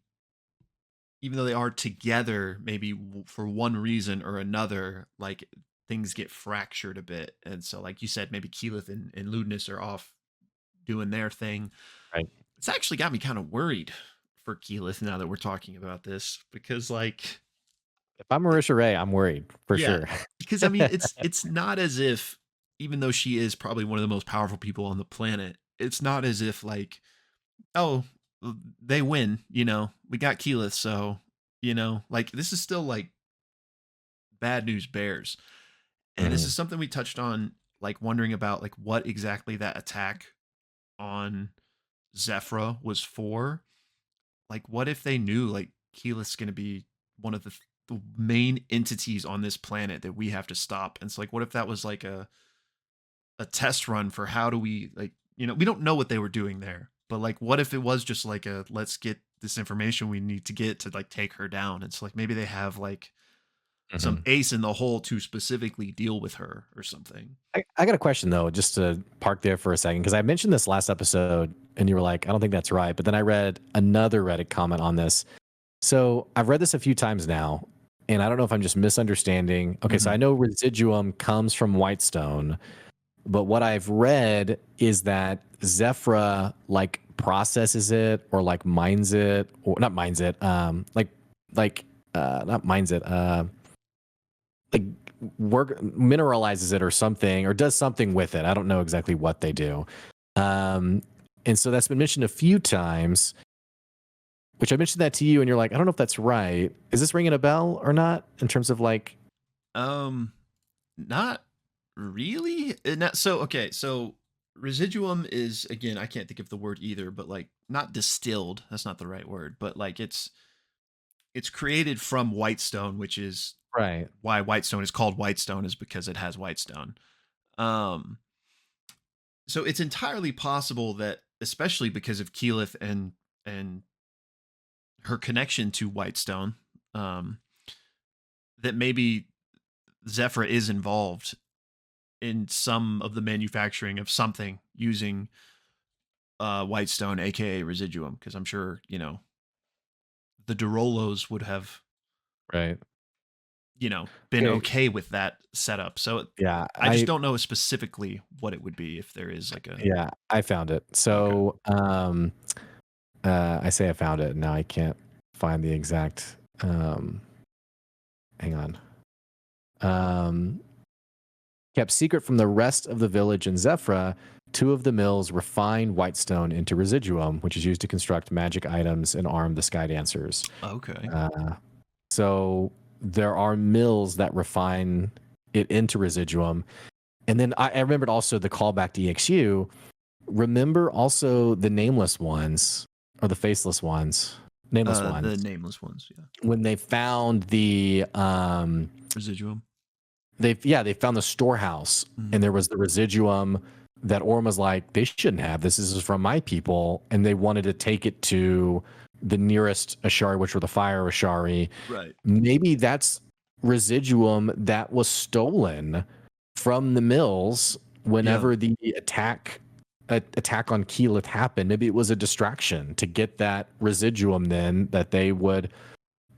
even though they are together, maybe for one reason or another, like things get fractured a bit. And so, like you said, maybe Keyleth and Ludinus are off doing their thing. Right. It's actually got me kind of worried for Keyleth now that we're talking about this, because like, If I'm Marisha Ray, I'm worried for yeah, sure. because I mean, it's not as if, even though she is probably one of the most powerful people on the planet, it's not as if like, oh, they win, we got Keyleth, so like this is still like bad news bears. And this Mhm. is something we touched on, like wondering about like what exactly that attack on Zephyra was for. Like, what if they knew like Keyleth's going to be one of the main entities on this planet that we have to stop? And so, like, what if that was like a test run for how do we like, we don't know what they were doing there, but like, what if it was just like a let's get this information we need to get to like take her down? It's like maybe they have like some Mhm. ace in the hole to specifically deal with her or something. I got a question though, just to park there for a second, because I mentioned this last episode and you were like, I don't think that's right. But then I read another Reddit comment on this. So I've read this a few times now, and I don't know if I'm just misunderstanding. Okay, so I Hmm. know residuum comes from Whitestone, but what I've read is that Zephyra like processes it or like mines it, or not mines it, like not mines it, like work mineralizes it or something, or does something with it. I don't know exactly what they do. Um, and so that's been mentioned a few times, which I mentioned that to you, and you're like, I don't know if that's right. Is this ringing a bell or not in terms of like, Um, Not really. So okay, so residuum is, again, I can't think of the word either, but like not distilled. That's not the right word, but like it's created from whitestone, which is right? why whitestone is called whitestone, is because it has whitestone. Um, so it's entirely possible that, especially because of Keyleth and her connection to whitestone, um, that maybe Zephyr is involved in some of the manufacturing of something using whitestone, aka residuum, because I'm sure the Durolos would have Right. been Okay. okay with that setup. So Yeah. I just don't know specifically what it would be, if there is like a. I found it. Okay. So I say I found it. Now I can't find the exact. Hang on. Um, kept secret from the rest of the village in Zephyra, two of the mills refine whitestone into residuum, which is used to construct magic items and arm the sky dancers. Okay. Uh, so there are mills that refine it into residuum. And then I remembered also the callback to EXU. Remember also the nameless ones or the faceless ones, nameless The ones, nameless ones, yeah. when they found the Residuum. they found the storehouse, Hmm. and there was the residuum that Orm was like, they shouldn't have this. This is from my people, and they wanted to take it to the nearest Ashari, which were the fire Ashari. Right. Maybe that's residuum that was stolen from the mills Yeah. whenever the attack on Keyleth happened. Maybe it was a distraction to get that residuum then that they would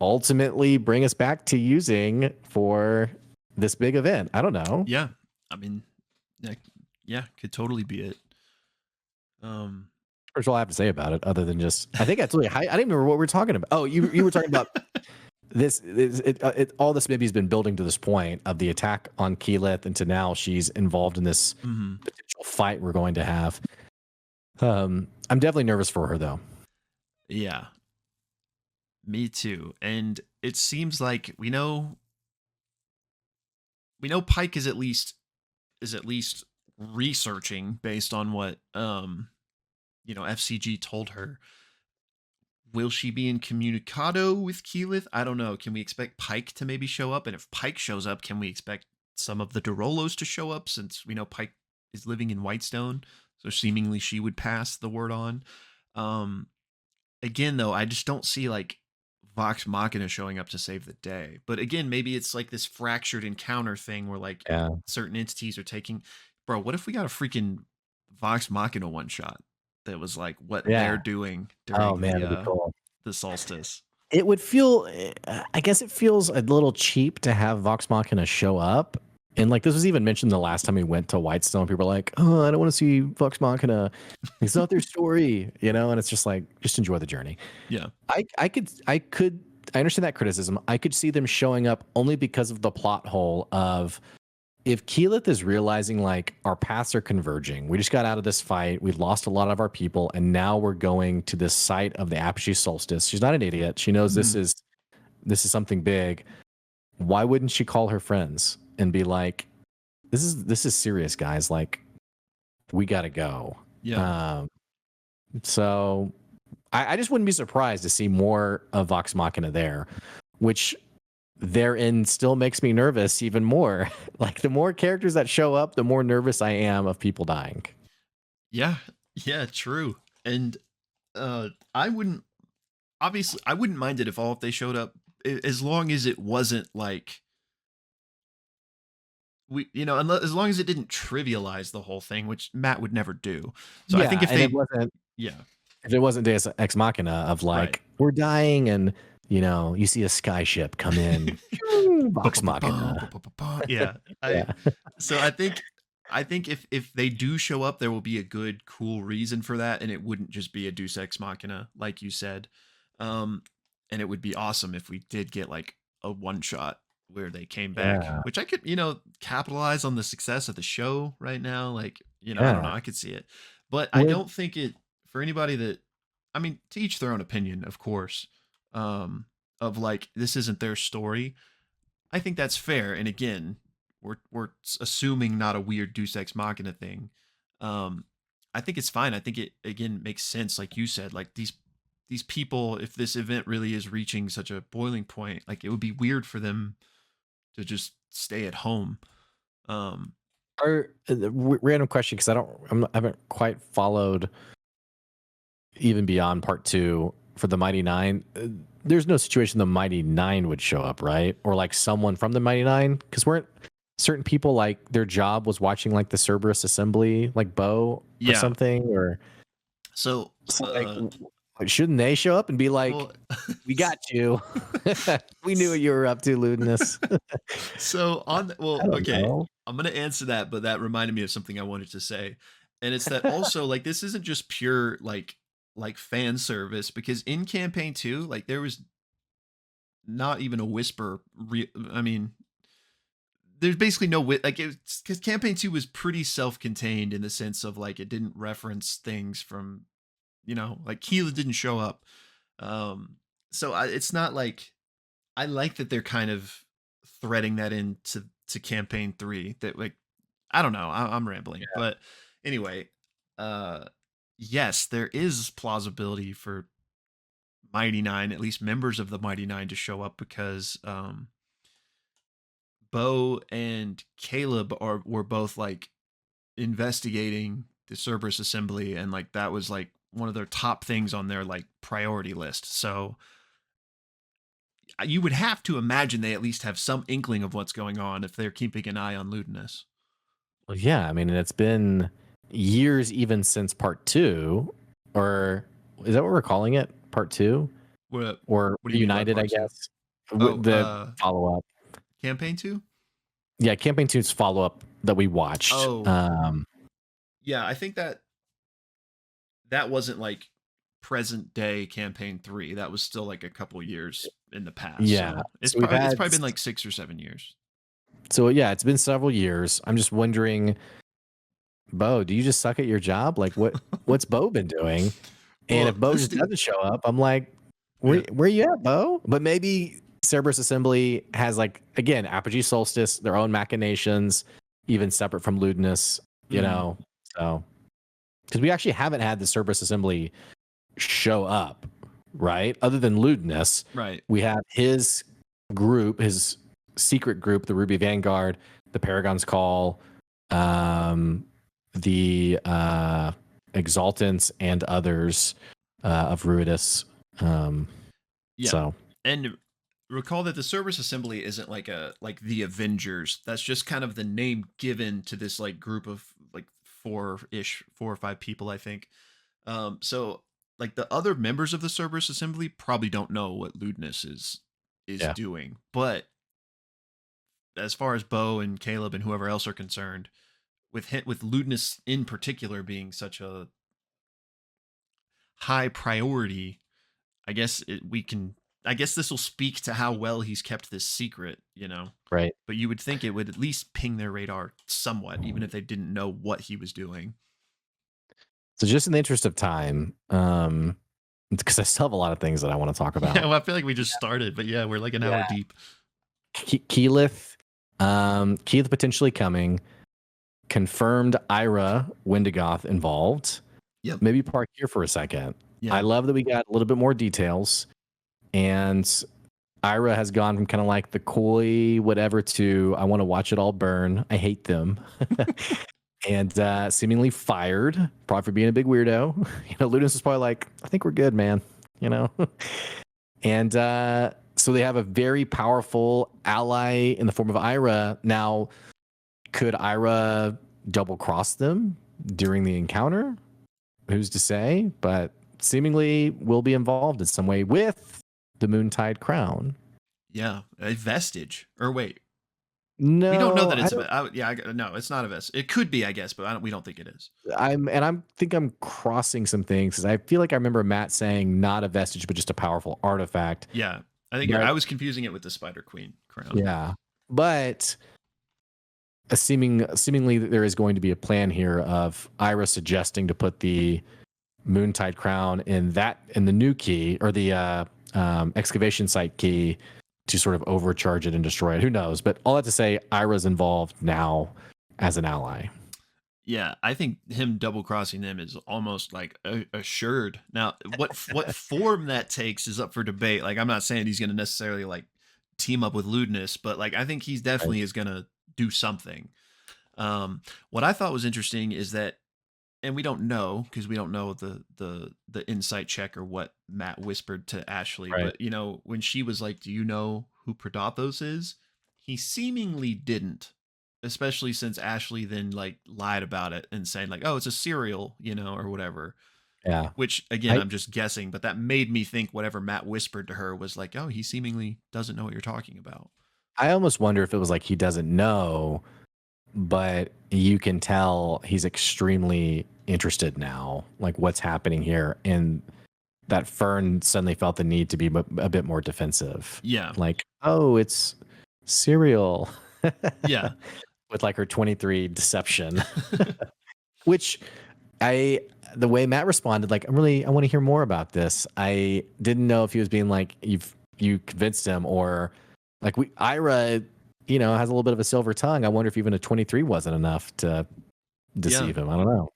ultimately bring us back to using for this big event. I don't know. Yeah. I mean, yeah, yeah, could totally be it. Um. That's all I have to say about it, other than just I think that's really high. I didn't remember what we were talking about. Oh, you were talking about all this maybe has been building to this point of the attack on Keyleth, and to now she's involved in this Mhm. potential fight we're going to have. I'm definitely nervous for her though. Yeah. Me too. And it seems like we know Pike is at least researching based on what F.C.G told her. Will she be incommunicado with Keyleth? I don't know. Can we expect Pike to maybe show up? And if Pike shows up, can we expect some of the Durolos to show up, since we know Pike is living in Whitestone? So seemingly she would pass the word on. Um Again though, I just don't see like Vox Machina showing up to save the day. But again, maybe it's like this fractured encounter thing where like Yeah. certain entities are taking. Bro, what if we got a freaking Vox Machina one shot that was like what Yeah. they're doing Oh during man, it'd be cool. the solstice? It would feel, I guess it feels a little cheap to have Vox Machina show up. And like this was even mentioned the last time we went to Whitestone. People were like, "Oh, I don't want to see Vox Machina. It's not their story," you know. And it's just like, just enjoy the journey. Yeah. I understand that criticism. I could see them showing up only because of the plot hole of if Keyleth is realizing like our paths are converging. We just got out of this fight. We lost a lot of our people, and now we're going to this site of the Apogee Solstice. She's not an idiot. She knows Mhm. this is something big. Why wouldn't she call her friends and be like, this is serious, guys. Like, we gotta go. Yeah. Um, so I just wouldn't be surprised to see more of Vox Machina there, which therein still makes me nervous even more. Like the more characters that show up, the more nervous I am of people dying. Yeah. Yeah, true. And I wouldn't obviously I wouldn't mind it if all if they showed up as long as it wasn't like we unless, as long as it didn't trivialize the whole thing, which Matt would never do. So I think Yeah, if and they yeah, it wasn't Deus Ex Machina of right. like we're dying and you see a skyship come in, Vox Machina. Yeah. I Yeah, so I think if they do show up, there will be a good, cool reason for that, and it wouldn't just be a Deus Ex Machina, like you said. Um, and it would be awesome if we did get like a one shot where they came back, yeah, which I could, capitalize on the success of the show right now. Like, I don't know, yeah. I could see it, but I With don't think it for anybody that, I mean, to each their own opinion, of course. Of like this isn't their story. I think that's fair. And again, we're assuming not a weird Deus Ex Machina thing. Um, I think it's fine. I think it again makes sense, like you said. Like these people, if this event really is reaching such a boiling point, like it would be weird for them to just stay at home. Um, random question because I haven't quite followed even beyond part two for the Mighty Nine. There's no situation the Mighty Nine would show up, right? Or like someone from the Mighty Nine, because weren't certain people like their job was watching like the Cerberus assembly, like Bo or yeah. something, or So, so like shouldn't they show up and be like, well, "We got you. We knew what you were up to, Ludinus." so I don't okay, know. I'm gonna answer that, but that reminded me of something I wanted to say, and it's that also like this isn't just pure like fan service because in campaign two, like there was not even a whisper. I mean, there's basically no like it's because campaign two was pretty self-contained in the sense of like it didn't reference things from like Keela didn't show up. Um, so it's not like I like that they're kind of threading that into campaign three. That like I don't know, I'm rambling, but anyway, uh, yes, there is plausibility for Mighty Nine, at least members of the Mighty Nine, to show up because Bo and Caleb were both like investigating the Cerberus assembly, and like that was like one of their top things on their like priority list. So you would have to imagine they at least have some inkling of what's going on if they're keeping an eye on Ludinus. Well, yeah, I mean, and it's been years even since part two, or is that what we're calling it? Part two? Or What do you mean by Reunited, I part two? guess. Oh, The follow up. campaign two? Yeah, campaign two's follow up that we watched. Oh, yeah, I think that wasn't like present day campaign three. That was still like a couple years in the past. Yeah. So So we've it's had probably been like 6 or 7 years. so yeah, it's been several years. I'm just wondering, Bo, do you just suck at your job? Like what's Bo been doing? And Well, if Bo this just thing, doesn't show up, I'm like, yeah. where you at, Bo? But maybe Cerberus Assembly has like again, Apogee Solstice, their own machinations, even separate from Ludinus, Mhm. So because we actually haven't had the Cerberus Assembly show up, right? Other than Ludinus, Right. we have his group, his secret group, the Ruby Vanguard, the Paragon's Call, the Exaltants, and others of Ruidus. Yeah. So And recall that the Cerberus Assembly isn't like the Avengers. That's just kind of the name given to this like group of like four or five people, I think. So like the other members of the Cerberus Assembly probably don't know what lewdness is Yeah. doing. But as far as Bo and Caleb and whoever else are concerned, with lewdness in particular being such a high priority, I guess we can. I guess this will speak to how well he's kept this secret, you know. Right. But you would think it would at least ping their radar somewhat, even if they didn't know what he was doing. So just in the interest of time, because I still have a lot of things that I want to talk Yeah, about. well, I feel like we just started, but yeah, we're like an Yeah. hour deep. Keyleth, Keyleth potentially coming. Confirmed Ira Wendigoth involved. Yep. Maybe park here for a second. I Yeah. love that we got a little bit more details, and Ira has gone from kind of like the coy whatever to I want to watch it all burn. I hate them. And seemingly fired, probably for being a big weirdo. Ludens is probably like, I think we're good, man. You know, and so they have a very powerful ally in the form of Ira. Now, could Ira double cross them during the encounter? Who's to say? But seemingly will be involved in some way with the Moontide Crown. Yeah. A vestige. Or wait, we don't know No, that I it's don't. no, it's not a vestige. It could be, I guess, but we don't think it is. I'm think I'm crossing some things because I feel like I remember Matt saying not a vestige, but just a powerful artifact. Yeah. I think But I was confusing it with the Spider Queen crown. yeah, but seemingly there is going to be a plan here of Ira suggesting to put the Moontide Crown in the new key or the excavation site key to sort of overcharge it and destroy it. Who knows? But all that to say, Ira's involved now as an ally. Yeah, I think him double crossing them is almost like assured. Now, what form that takes is up for debate. Like, I'm not saying he's going to necessarily like team up with lewdness, but like I think he's Right. definitely is going to do something. What I thought was interesting is that, and we don't know because we don't know the insight check or what Matt whispered to Ashley, Right. but when she was like, "Do you know who Prodathos is?" He seemingly didn't, especially since Ashley then like lied about it and saying like, "Oh, it's a cereal," or whatever. Yeah. Which again, I I'm just guessing, but that made me think whatever Matt whispered to her was like, "Oh, he seemingly doesn't know what you're talking about." I almost wonder if it was like he doesn't know, but you can tell he's extremely interested now, like what's happening here, and that Fern suddenly felt the need to be a bit more defensive. Yeah, Like, oh, it's cereal. yeah, With like her 23 deception, which I the way Matt responded, like, I want to hear more about this. I didn't know if he was being like, you convinced him, or like Ira, has a little bit of a silver tongue. I wonder if even a 23 wasn't enough to yeah. deceive him. I don't know.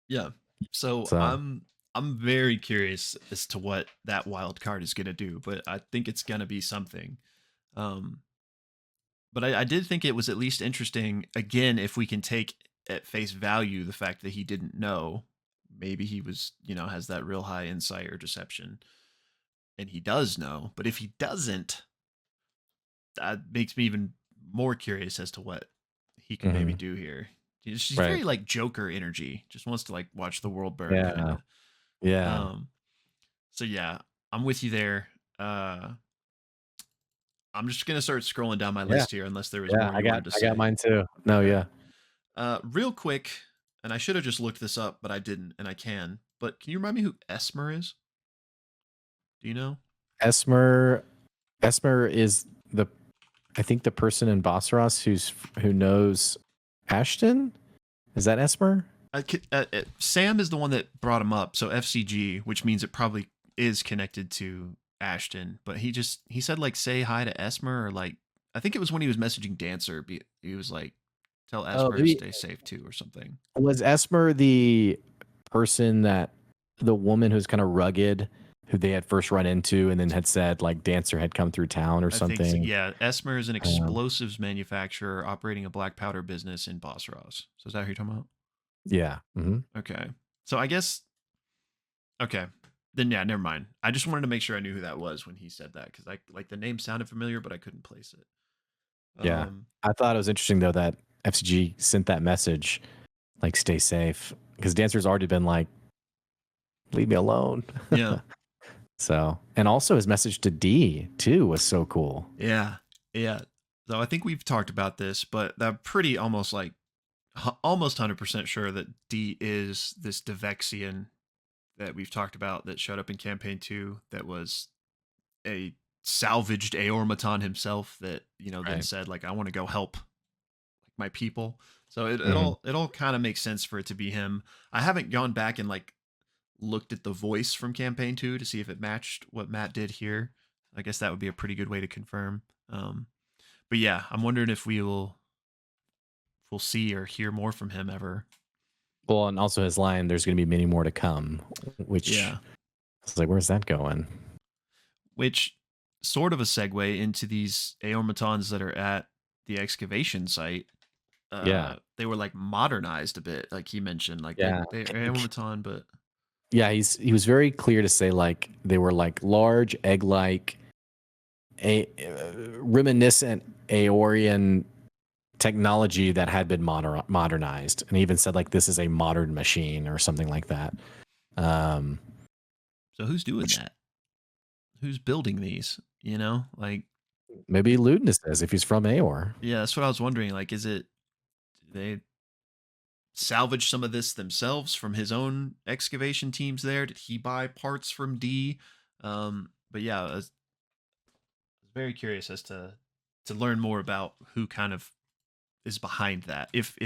Yeah. So So I'm very curious as to what that wild card is going to do, but I think it's going to be something. Um, but I did think it was at least interesting. Again, if we can take at face value the fact that he didn't know, maybe he was, has that real high insight or deception, and he does know. But if he doesn't, that makes me even more curious as to what he could maybe mhm, do here. She's right. very like Joker energy, just wants to like watch the world burn, kind Yeah. of. Yeah. Um, so yeah, I'm with you there. Uh, I'm just gonna start scrolling down my Yeah. list here, unless there was Yeah. more I you got wanted to I got say. mine too. No, Okay. yeah. Real quick, and I should have just looked this up, but I didn't, and I can. But can you remind me who Esmer is? Do you know? Esmer Esmer is the I think the person in Bosros who knows Ashton. Is that Esmer? Sam is the one that brought him up, so F.C.G, which means it probably is connected to Ashton. But he said like say hi to Esmer, or like I think it was when he was messaging Dancer. He was like tell Oh, Esmer to maybe stay safe too, or something. was Esmer the person that the woman who's kind of rugged, who they had first run into, and then had said like Dancer had come through town or I think so. something. Yeah, Esmer is an Um, explosives manufacturer operating a black powder business in Boss Ross. So is that who you're talking about? yeah. Okay. So I guess okay. Then yeah, never mind. I just wanted to make sure I knew who that was when he said that because like the name sounded familiar, but I couldn't place it. Yeah. Um, I thought it was interesting though that FCG sent that message, like stay safe, because Dancer's already been like, leave me alone. yeah, So, and also his message to D too was so cool. yeah, yeah. So I think we've talked about this, but I'm pretty almost like almost 100% sure that D is this Devexian that we've talked about that showed up in campaign 2 that was a salvaged Aormaton himself that, then Right. said like I want to go help my people. So Hmm. it all kind of makes sense for it to be him. I haven't gone back and like looked at the voice from campaign 2 to see if it matched what Matt did here. I guess that would be a pretty good way to confirm. But yeah, I'm wondering if we'll see or hear more from him ever. Well, and also his line, there's going to be many more to come, which Yeah. it's like, where's that going? Which sort of a segue into these Aormatons that are at the excavation site. Yeah. They were like modernized a bit, like he mentioned, like Yeah. they Aormaton, but Yeah. He was very clear to say like they were like large egg like, reminiscent Aorian technology that had been modernized, and he even said like this is a modern machine or something like that. Um, so who's doing which that? Who's building these? Like maybe Ludinus is if he's from Aor. yeah, that's what I was wondering. Like, they salvage some of this themselves from his own excavation teams there? Did he buy parts from D? But yeah, I was very curious as to learn more about who kind of is behind that. If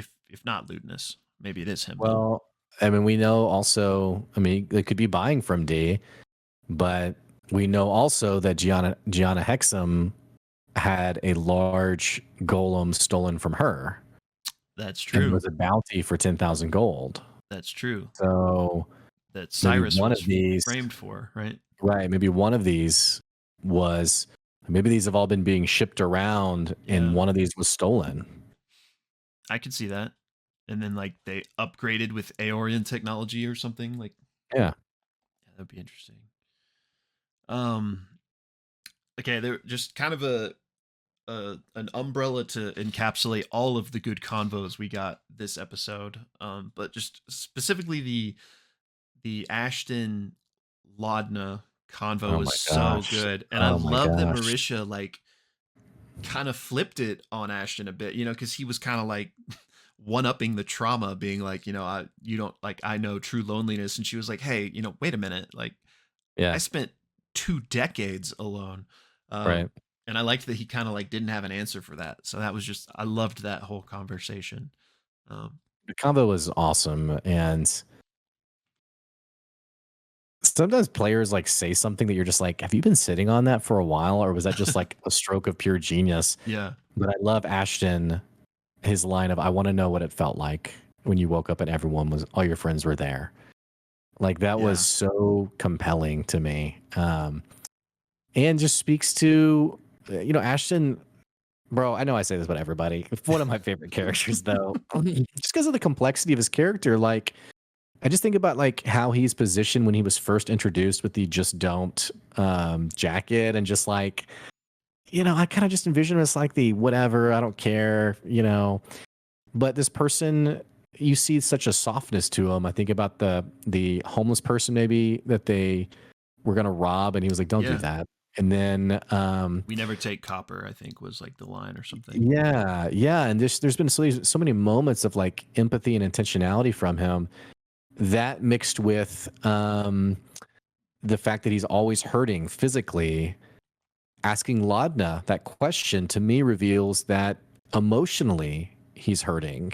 not Ludinus, maybe it is him then. Well, I mean, we know also. I mean, they could be buying from D, but we know also that Gianna Hexam had a large golem stolen from her, That's and true. was a bounty for 10,000 gold. That's true. So That maybe Cyrus one was of these, framed for, right? right? Maybe one of these was. Maybe these have all been being shipped around, and Yeah, one of these was stolen. I could see that. And then like they upgraded with Aorian technology or something. Like Yeah. yeah, that'd be interesting. Um, okay, they're just kind of an umbrella to encapsulate all of the good convos we got this episode. But just specifically the Ashton Laudna convo Oh was my so gosh. good, and I Oh my love that gosh. Marisha like kind of flipped it on Ashton a bit, because he was kind of like one upping the trauma, being like, I you don't like I know true loneliness, and she was like, hey, wait a minute, like I Yeah. spent 2 decades alone. Right. And I liked that he kind of like didn't have an answer for that. So that was just I loved that whole conversation. Um, The combo was awesome. And sometimes players like say something that you're just like, have you been sitting on that for a while? Or was that just like a stroke of pure genius? yeah, But I love Ashton, his line of, I want to know what it felt like when you woke up and all your friends were there. Like that was yeah, so compelling to me. And just speaks to, Ashton, bro, I know I say this about everybody. One of my favorite characters, though, just because of the complexity of his character. Like, I just think about like how he's positioned when he was first introduced with the "just don't" jacket, and just like, I kind of just envision him as like the whatever, I don't care. But this person, you see such a softness to him. I think about the homeless person maybe that they were gonna rob, and he was like, "Don't do yeah. that." And then We never take copper, I think was like the line or something. yeah, yeah, and there's been so many moments of like empathy and intentionality from him, that mixed with the fact that he's always hurting physically. Asking Laudna that question to me reveals that emotionally he's hurting.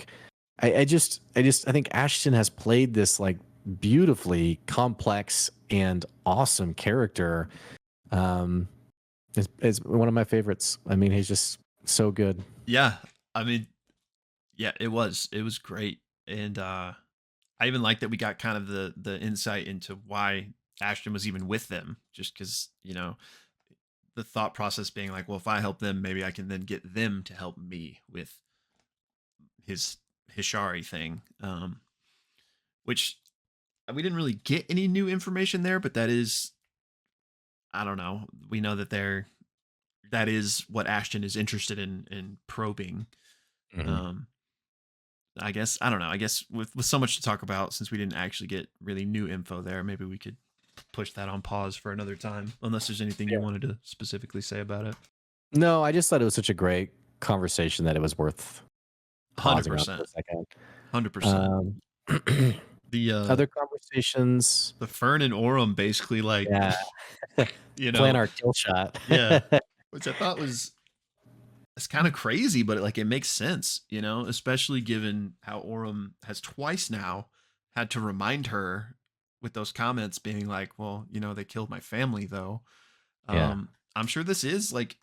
I think Ashton has played this like beautifully complex and awesome character. Um, it's one of my favorites. I mean, he's just so good. Yeah. I mean, yeah, it was great. And I even like that we got kind of the insight into why Ashton was even with them, just because, the thought process being like, well, if I help them, maybe I can then get them to help me with his Hishari thing. Which we didn't really get any new information there, but that is, I don't know. We know that that is what Ashton is interested in probing. Mhm. Um, I guess I don't know. I guess with so much to talk about, since we didn't actually get really new info there, maybe we could push that on pause for another time. Unless there's anything you Yeah. wanted to specifically say about it. No, I just thought it was such a great conversation that it was worth Hundred pausing on for a percent, second. 100%. Um, The other conversations, the Fern and Orem basically like, yeah, you plan know, our kill shot. yeah, which I thought was, it's kind of crazy, but like it makes sense, especially given how Orem has twice now had to remind her with those comments being like, well, they killed my family though. Yeah, I'm sure this is like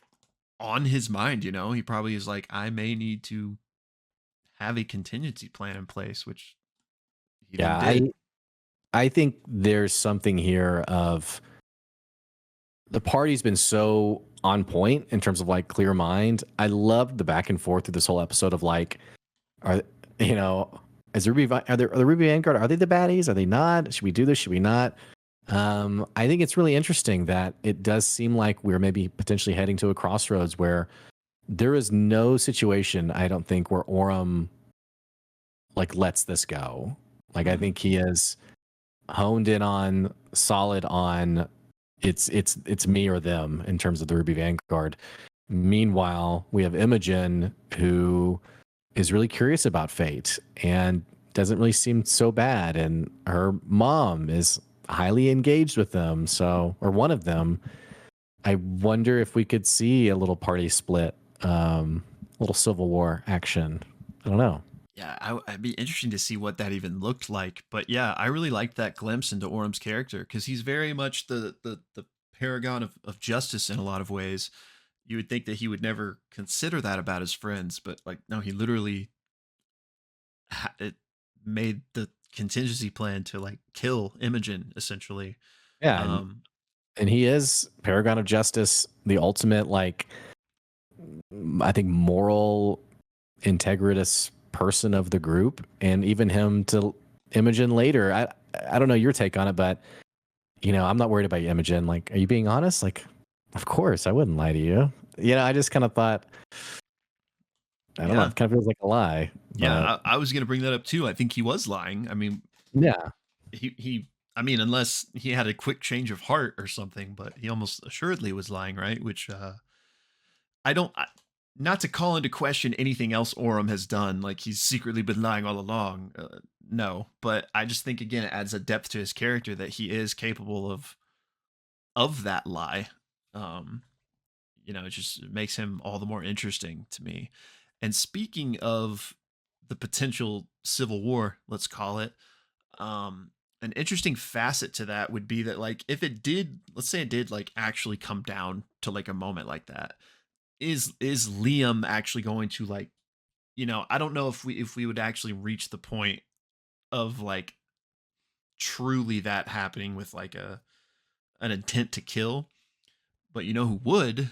on his mind, he probably is like, I may need to have a contingency plan in place, which he then yeah. did. I think there's something here of the party's been so on point in terms of like clear mind. I loved the back and forth through this whole episode of like, are you know, is are the Ruby Vanguard, are they the baddies? Are they not? Should we do this? Should we not? I think it's really interesting that it does seem like we're maybe potentially heading to a crossroads where there is no situation, I don't think, where Orem like lets this go. Like I Mm, think he is honed in on solid on it's me or them in terms of the Ruby Vanguard. Meanwhile, we have Imogen who is really curious about fate and doesn't really seem so bad, and her mom is highly engaged with them, so or one of them. I wonder if we could see a little party split, a little civil war action. I don't know. yeah, I'd be interesting to see what that even looked like. But yeah, I really liked that glimpse into Orem's character because he's very much the paragon of justice in a lot of ways. You would think that he would never consider that about his friends, but like no, he literally it made the contingency plan to like kill Imogen essentially. Yeah, Um, and he is paragon of justice, the ultimate like I think moral integritous person of the group, and even him to Imogen later. I don't know your take on it, but I'm not worried about you, Imogen. Like, are you being honest? Like, of course, I wouldn't lie to you. I just kind of thought, I don't know, yeah, it kind of feels like a lie, but yeah, I was gonna bring that up too. I think he was lying. I mean, yeah, he I mean, unless he had a quick change of heart or something, but he almost assuredly was lying, right? Which I don't I, not to call into question anything else Orem has done, like he's secretly been lying all along. No, but I just think again it adds a depth to his character that he is capable of that lie. Um, it just makes him all the more interesting to me. And speaking of the potential civil war, let's call it, um an interesting facet to that would be that like if it did, let's say it did like actually come down to like a moment like that, is Liam actually going to like, I don't know if we would actually reach the point of like truly that happening with like an intent to kill, but who would,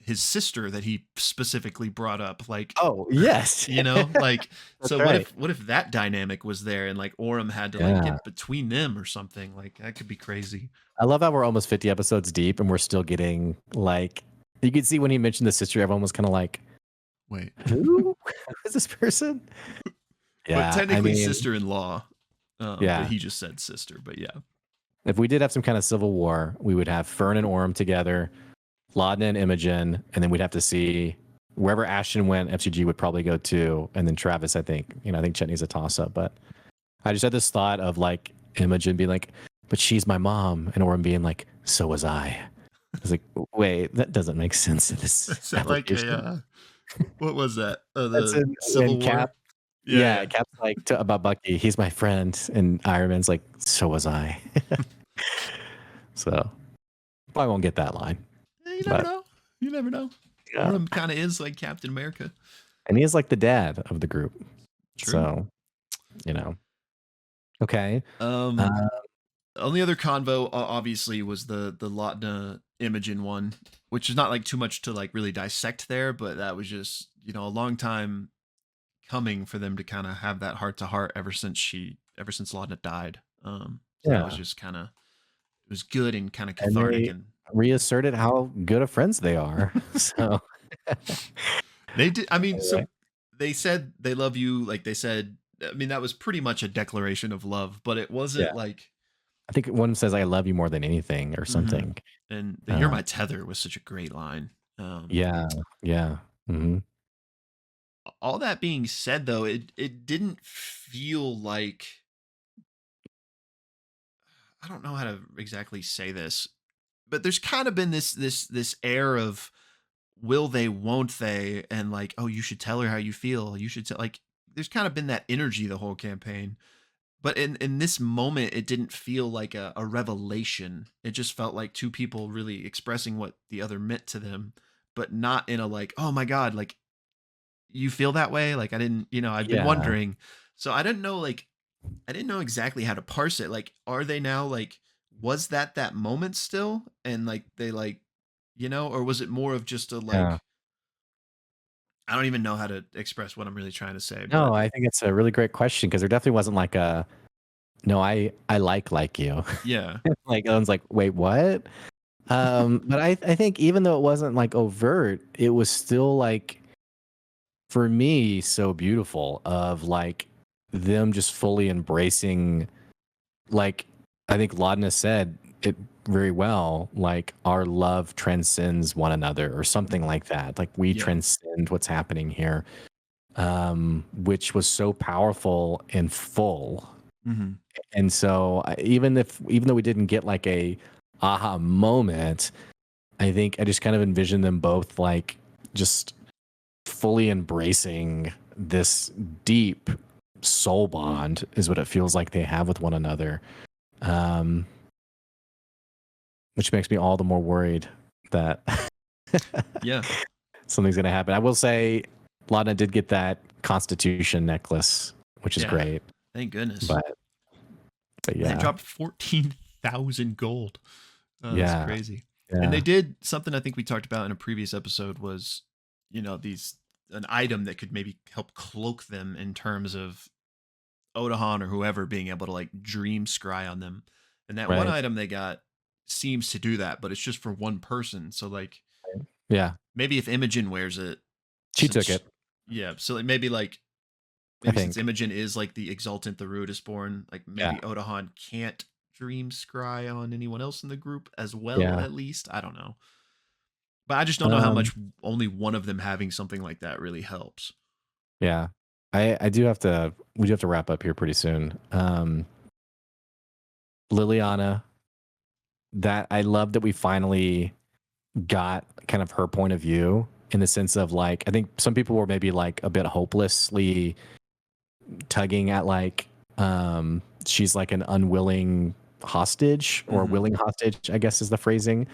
his sister that he specifically brought up, like, oh yes, like, that's so right. what if that dynamic was there and like Orem had to like Yeah, get between them or something, like that could be crazy. I love how we're almost 50 episodes deep and we're still getting like you could see when he mentioned the sister, everyone was kind of like, Wait, who is this person? but Yeah, I technically mean, sister-in-law, but yeah. he just said sister, but yeah. If we did have some kind of civil war, we would have Fern and Orem together, Laudna and Imogen, and then we'd have to see wherever Ashton went, F.C.G would probably go too, and then Travis. I think Chetney's a toss up, but I just had this thought of like Imogen being like, "But she's my mom," and Orem being like, "So was I." I was like, "Wait, that doesn't make sense in this Is that like a application." what was that? That's The in Civil Cap. War? Yeah, Yeah, Cap's like about Bucky. He's my friend, and Iron Man's like, "So was I." So probably won't get that line, yeah. You never but know. You never know. yeah. Orem kind of is like Captain America. And he is like the dad of the group. True. So, you know. Okay. Uh, Um, only other convo obviously was the Lotna Imogen one, which is not like too much to like really dissect there, but that was just a long time coming for them to kind of have that heart to heart ever since Lotna died. So that was Yeah. just kind of, it was good and kind of And cathartic. they And reasserted how good of friends they are. So they did. I mean, anyway, so they said they love you. Like they said, I mean, that was pretty much a declaration of love, but it yeah. wasn't like, I think one says, "I love you more than anything," or hmm. something. And the "You're Uh, my tether" was such a great line. yeah, yeah. Mhm. All that being said, though, it didn't feel like, I don't know how to exactly say this, but there's kind of been this air of will they, won't they, and like, oh, you should tell her how you feel. You should tell, like, there's kind of been that energy the whole campaign. But in this moment, it didn't feel like a revelation. It just felt like two people really expressing what the other meant to them, but not in a like, oh my god, like you feel that way. Like I didn't, I've been Yeah, wondering. So I didn't know, like I didn't know exactly how to parse it. Like, are they now like, was that moment still, and like they like, or was it more of just a yeah. like, I don't even know how to express what I'm really trying to say, No, but I think it's a really great question because there definitely wasn't like a, "No, I like you." yeah. Like, I was like, "Wait, what?" But I think even though it wasn't, like, overt, it was still, like, for me, so beautiful of, like, them just fully embracing, like, I think Laudna said it very well, like, "Our love transcends one another," or something like that, like, "We Yeah. transcend what's happening here," which was so powerful and full. Hmm. And so, even though we didn't get, like, a aha moment, I think I just kind of envisioned them both, like, just fully embracing this deep soul bond is what it feels like they have with one another. Um, which makes me all the more worried that Yeah. something's going to happen. I will say, Lana did get that Constitution necklace, which is Yeah. great. Thank goodness. But, but And they yeah, dropped 14,000 gold. Oh, that's yeah, crazy. And they yeah, did something I think we talked about in a previous episode was, these an item that could maybe help cloak them in terms of Odahan or whoever being able to like dream scry on them. And that one right, item they got seems to do that, but it's just for one person. So like yeah. maybe if Imogen wears it, She took since it, yeah, so like maybe like I maybe since think. Imogen is like the exultant, the rudest born, like Yeah, maybe Odahan can't dream scry on anyone else in the group as well, yeah, at least. I don't know. But I just don't know how um, much only one of them having something like that really helps. yeah. I do have to. We do have to wrap up here pretty soon. Liliana, that I love that we finally got kind of her point of view in the sense of like I think some people were maybe like a bit hopelessly tugging at like she's like an unwilling hostage or Hmm. willing hostage, I guess is the phrasing.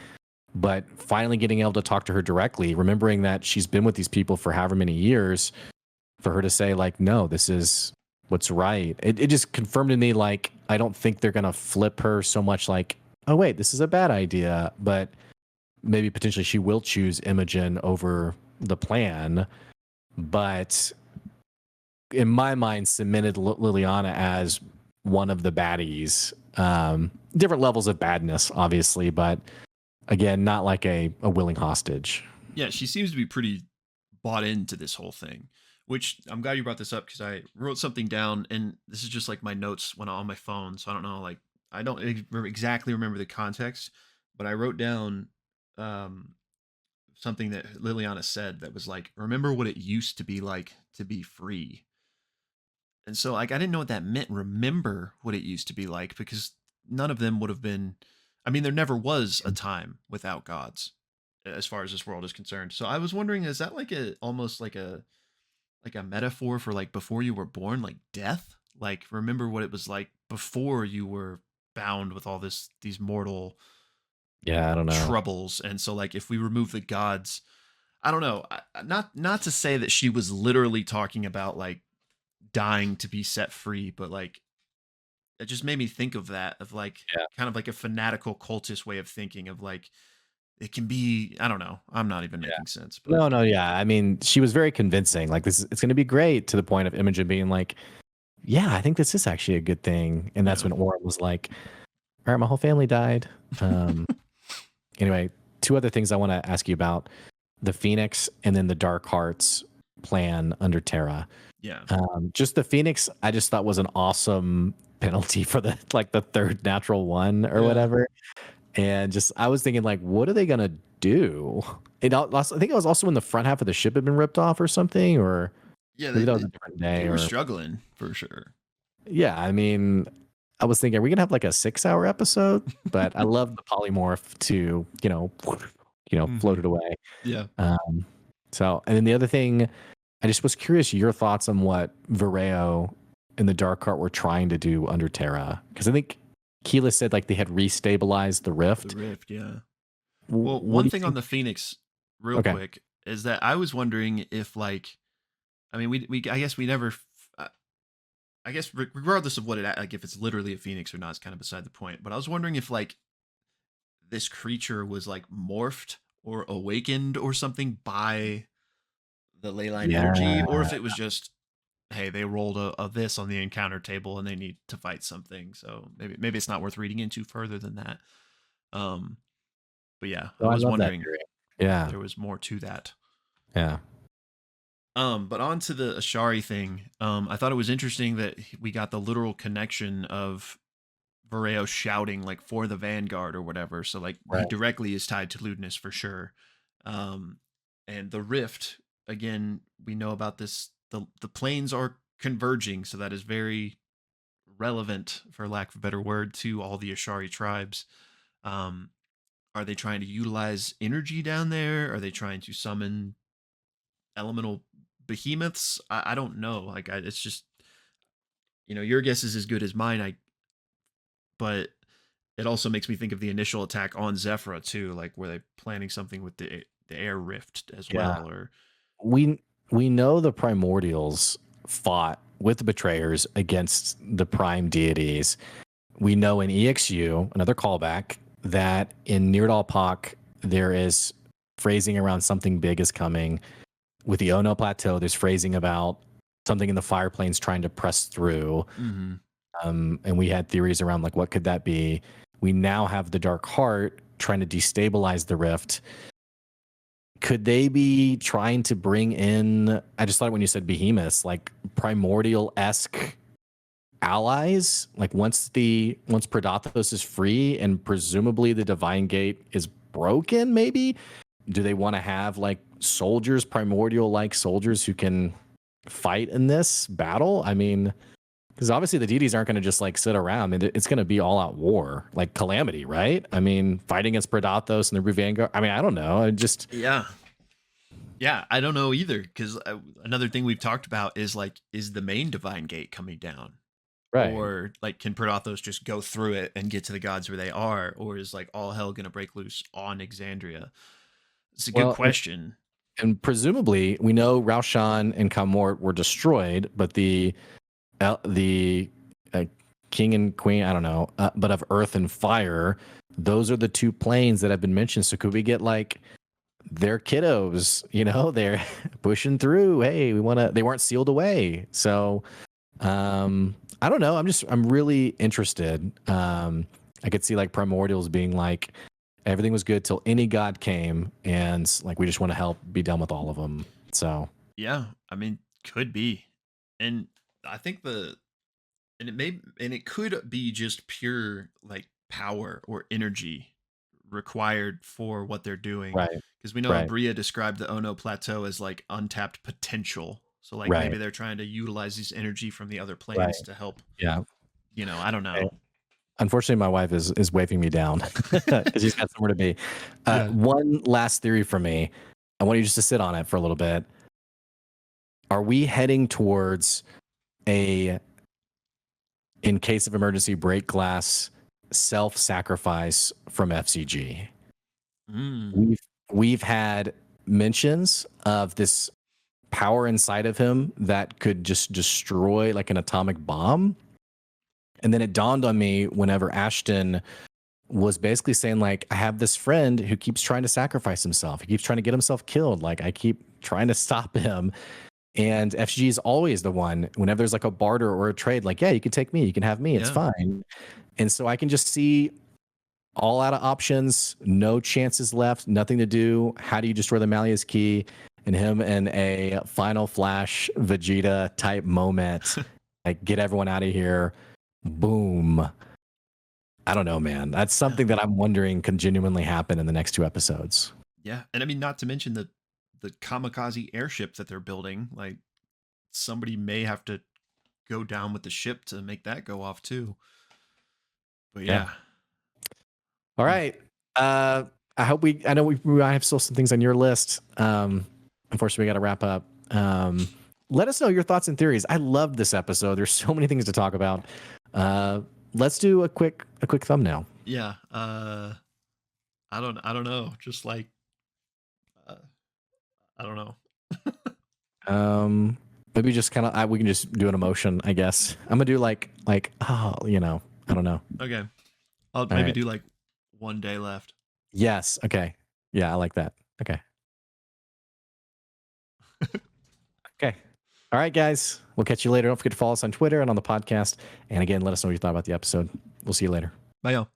But finally getting able to talk to her directly, remembering that she's been with these people for however many years, for her to say like, no, this is what's right. It just confirmed to me like I don't think they're gonna flip her so much like, oh wait, this is a bad idea, but maybe potentially she will choose Imogen over the plan. But in my mind, cemented Liliana as one of the baddies. Different levels of badness, obviously, but again, not like a willing hostage. Yeah, she seems to be pretty bought into this whole thing, which I'm glad you brought this up because I wrote something down and this is just like my notes when on my phone. So I don't know, like, I don't exactly remember the context, but I wrote down um, something that Liliana said that was like, remember what it used to be like to be free. And so like I didn't know what that meant, remember what it used to be like, because none of them would have been, I mean, there never was a time without gods as far as this world is concerned. So I was wondering, is that like a almost like a metaphor for like before you were born, like death? Like remember what it was like before you were bound with all these mortal Yeah, I don't know. troubles. And so like if we remove the gods, I don't know, not to say that she was literally talking about like dying to be set free, but like it just made me think of that, of like Yeah, kind of like a fanatical cultist way of thinking of like it can be, I don't know, I'm not even yeah. making sense, but No, no, yeah. I mean, she was very convincing. Like this, it's going to be great to the point of Imogen being like, yeah, I think this is actually a good thing. And that's Yeah. when Aura was like, all right, my whole family died. Um, anyway, two other things I want to ask you about: the Phoenix and then the Dark Hearts plan under Terra. Yeah. Just the Phoenix, I just thought was an awesome penalty for the like the third natural one or Yeah. whatever. And just I was thinking like, what are they gonna do? I think it was also when the front half of the ship had been ripped off or something, or Yeah, maybe that was a different they day. were Or struggling for sure. yeah, I mean, I was thinking, are we gonna have like a 6 hour episode? But I love the polymorph to Hmm. floated away. Yeah. Um, so and then the other thing, I just was curious your thoughts on what Vireo and the Dark Heart were trying to do under Terra, because I think Keyless said like they had restabilized the The rift. rift, yeah. Well, What one do you thing on think? the Phoenix, real Okay. quick, is that I was wondering if, like, I mean, we I guess we never, I guess regardless of what it like, if it's literally a Phoenix or not, is kind of beside the point. But I was wondering if like this creature was like morphed or awakened or something by the leyline energy, Yeah. or if it was just, hey, they rolled a this on the encounter table and they need to fight something. So maybe it's not worth reading into further than that. Um, but yeah, I Oh, I was love that wondering theory. if Yeah. there was more to that. Yeah. But on to the Ashari thing. I thought it was interesting that we got the literal connection of Vareo shouting like for the Vanguard or whatever. So like he Right. directly is tied to lewdness for sure. Um, and the rift again, we know about this. The planes are converging, so that is very relevant, for lack of a better word, to all the Ashari tribes. Um, are they trying to utilize energy down there? Are they trying to summon elemental behemoths? I don't know. Like it's just, your guess is as good as mine. But it also makes me think of the initial attack on Zephyra too. Like, were they planning something with the air rift as Yeah. well? Or We we know the primordials fought with the betrayers against the prime deities. We know in EXU, another callback, that in Nirdal Pak there is phrasing around something big is coming. With the Ono Plateau, there's phrasing about something in the fire planes trying to press through. mm-hmm. And we had theories around like what could that be. We now have the Dark Heart trying to destabilize the rift. Could they be trying to bring in? I just thought when you said behemoths, like primordial esque allies. Like once Predathos is free and presumably the Divine Gate is broken, maybe do they want to have like soldiers, primordial like soldiers who can fight in this battle? I mean, because obviously the deities aren't going to just like sit around. I mean, it's going to be all out war, like Calamity, right? I mean, fighting against Predathos and the Blue Vanguard. I mean, I don't know. I just Yeah, yeah. I don't know either, because another thing we've talked about is like, is the main divine gate coming down, right. or like, can Prodathos just go through it and get to the gods where they are, or is like all hell gonna break loose on Exandria? It's a good Well, question. and presumably we know Raushan and Kamort were destroyed, but the king and queen, I don't know, but of earth and fire, those are the two planes that have been mentioned. So could we get like their kiddos? They're pushing through. Hey, we want to. They weren't sealed away, so I don't know. I'm really interested. I could see like primordials being like everything was good till any god came, and like we just want to help be done with all of them. So Yeah, I mean, could be, and I think and it could be just pure like power or energy required for what they're doing, right, because we know right, Abria described the Ono plateau as like untapped potential, so like right, maybe they're trying to utilize this energy from the other right. planes to help, Yeah. I don't know. Unfortunately, my wife is waving me down because she's got somewhere to be. Yeah. One last theory for me. I want you just to sit on it for a little bit. Are we heading towards a, in case of emergency, break glass self-sacrifice from F.C.G? Mm. We've had mentions of this power inside of him that could just destroy like an atomic bomb. And then it dawned on me whenever Ashton was basically saying like, I have this friend who keeps trying to sacrifice himself. He keeps trying to get himself killed. Like I keep trying to stop him. And FG is always the one whenever there's like a barter or a trade, like, yeah, you can take me, you can have me, it's Yeah. fine. And so I can just see all out of options, no chances left, nothing to do. How do you destroy the Malia's key? And him in a final flash Vegeta type moment, like get everyone out of here. Boom. I don't know, man. That's Yeah. something that I'm wondering can genuinely happen in the next 2 episodes. Yeah. And I mean, not to mention the kamikaze airship that they're building. Like, somebody may have to go down with the ship to make that go off too. But Yeah. yeah. All Hmm. right. I know we I have still some things on your list. Unfortunately, we got to wrap up. Let us know your thoughts and theories. I love this episode. There's so many things to talk about. Let's do a quick thumbnail. Yeah. I don't know. Just like, uh, I don't know. Maybe just kind of we can just do an emotion, I guess. I'm gonna do like oh, I don't know. Okay. I'll All maybe right. do like 1 day left. Yes. Okay. Yeah, I like that. Okay. Okay. All right, guys. We'll catch you later. Don't forget to follow us on Twitter and on the podcast. And again, let us know what you thought about the episode. We'll see you later. Bye, y'all.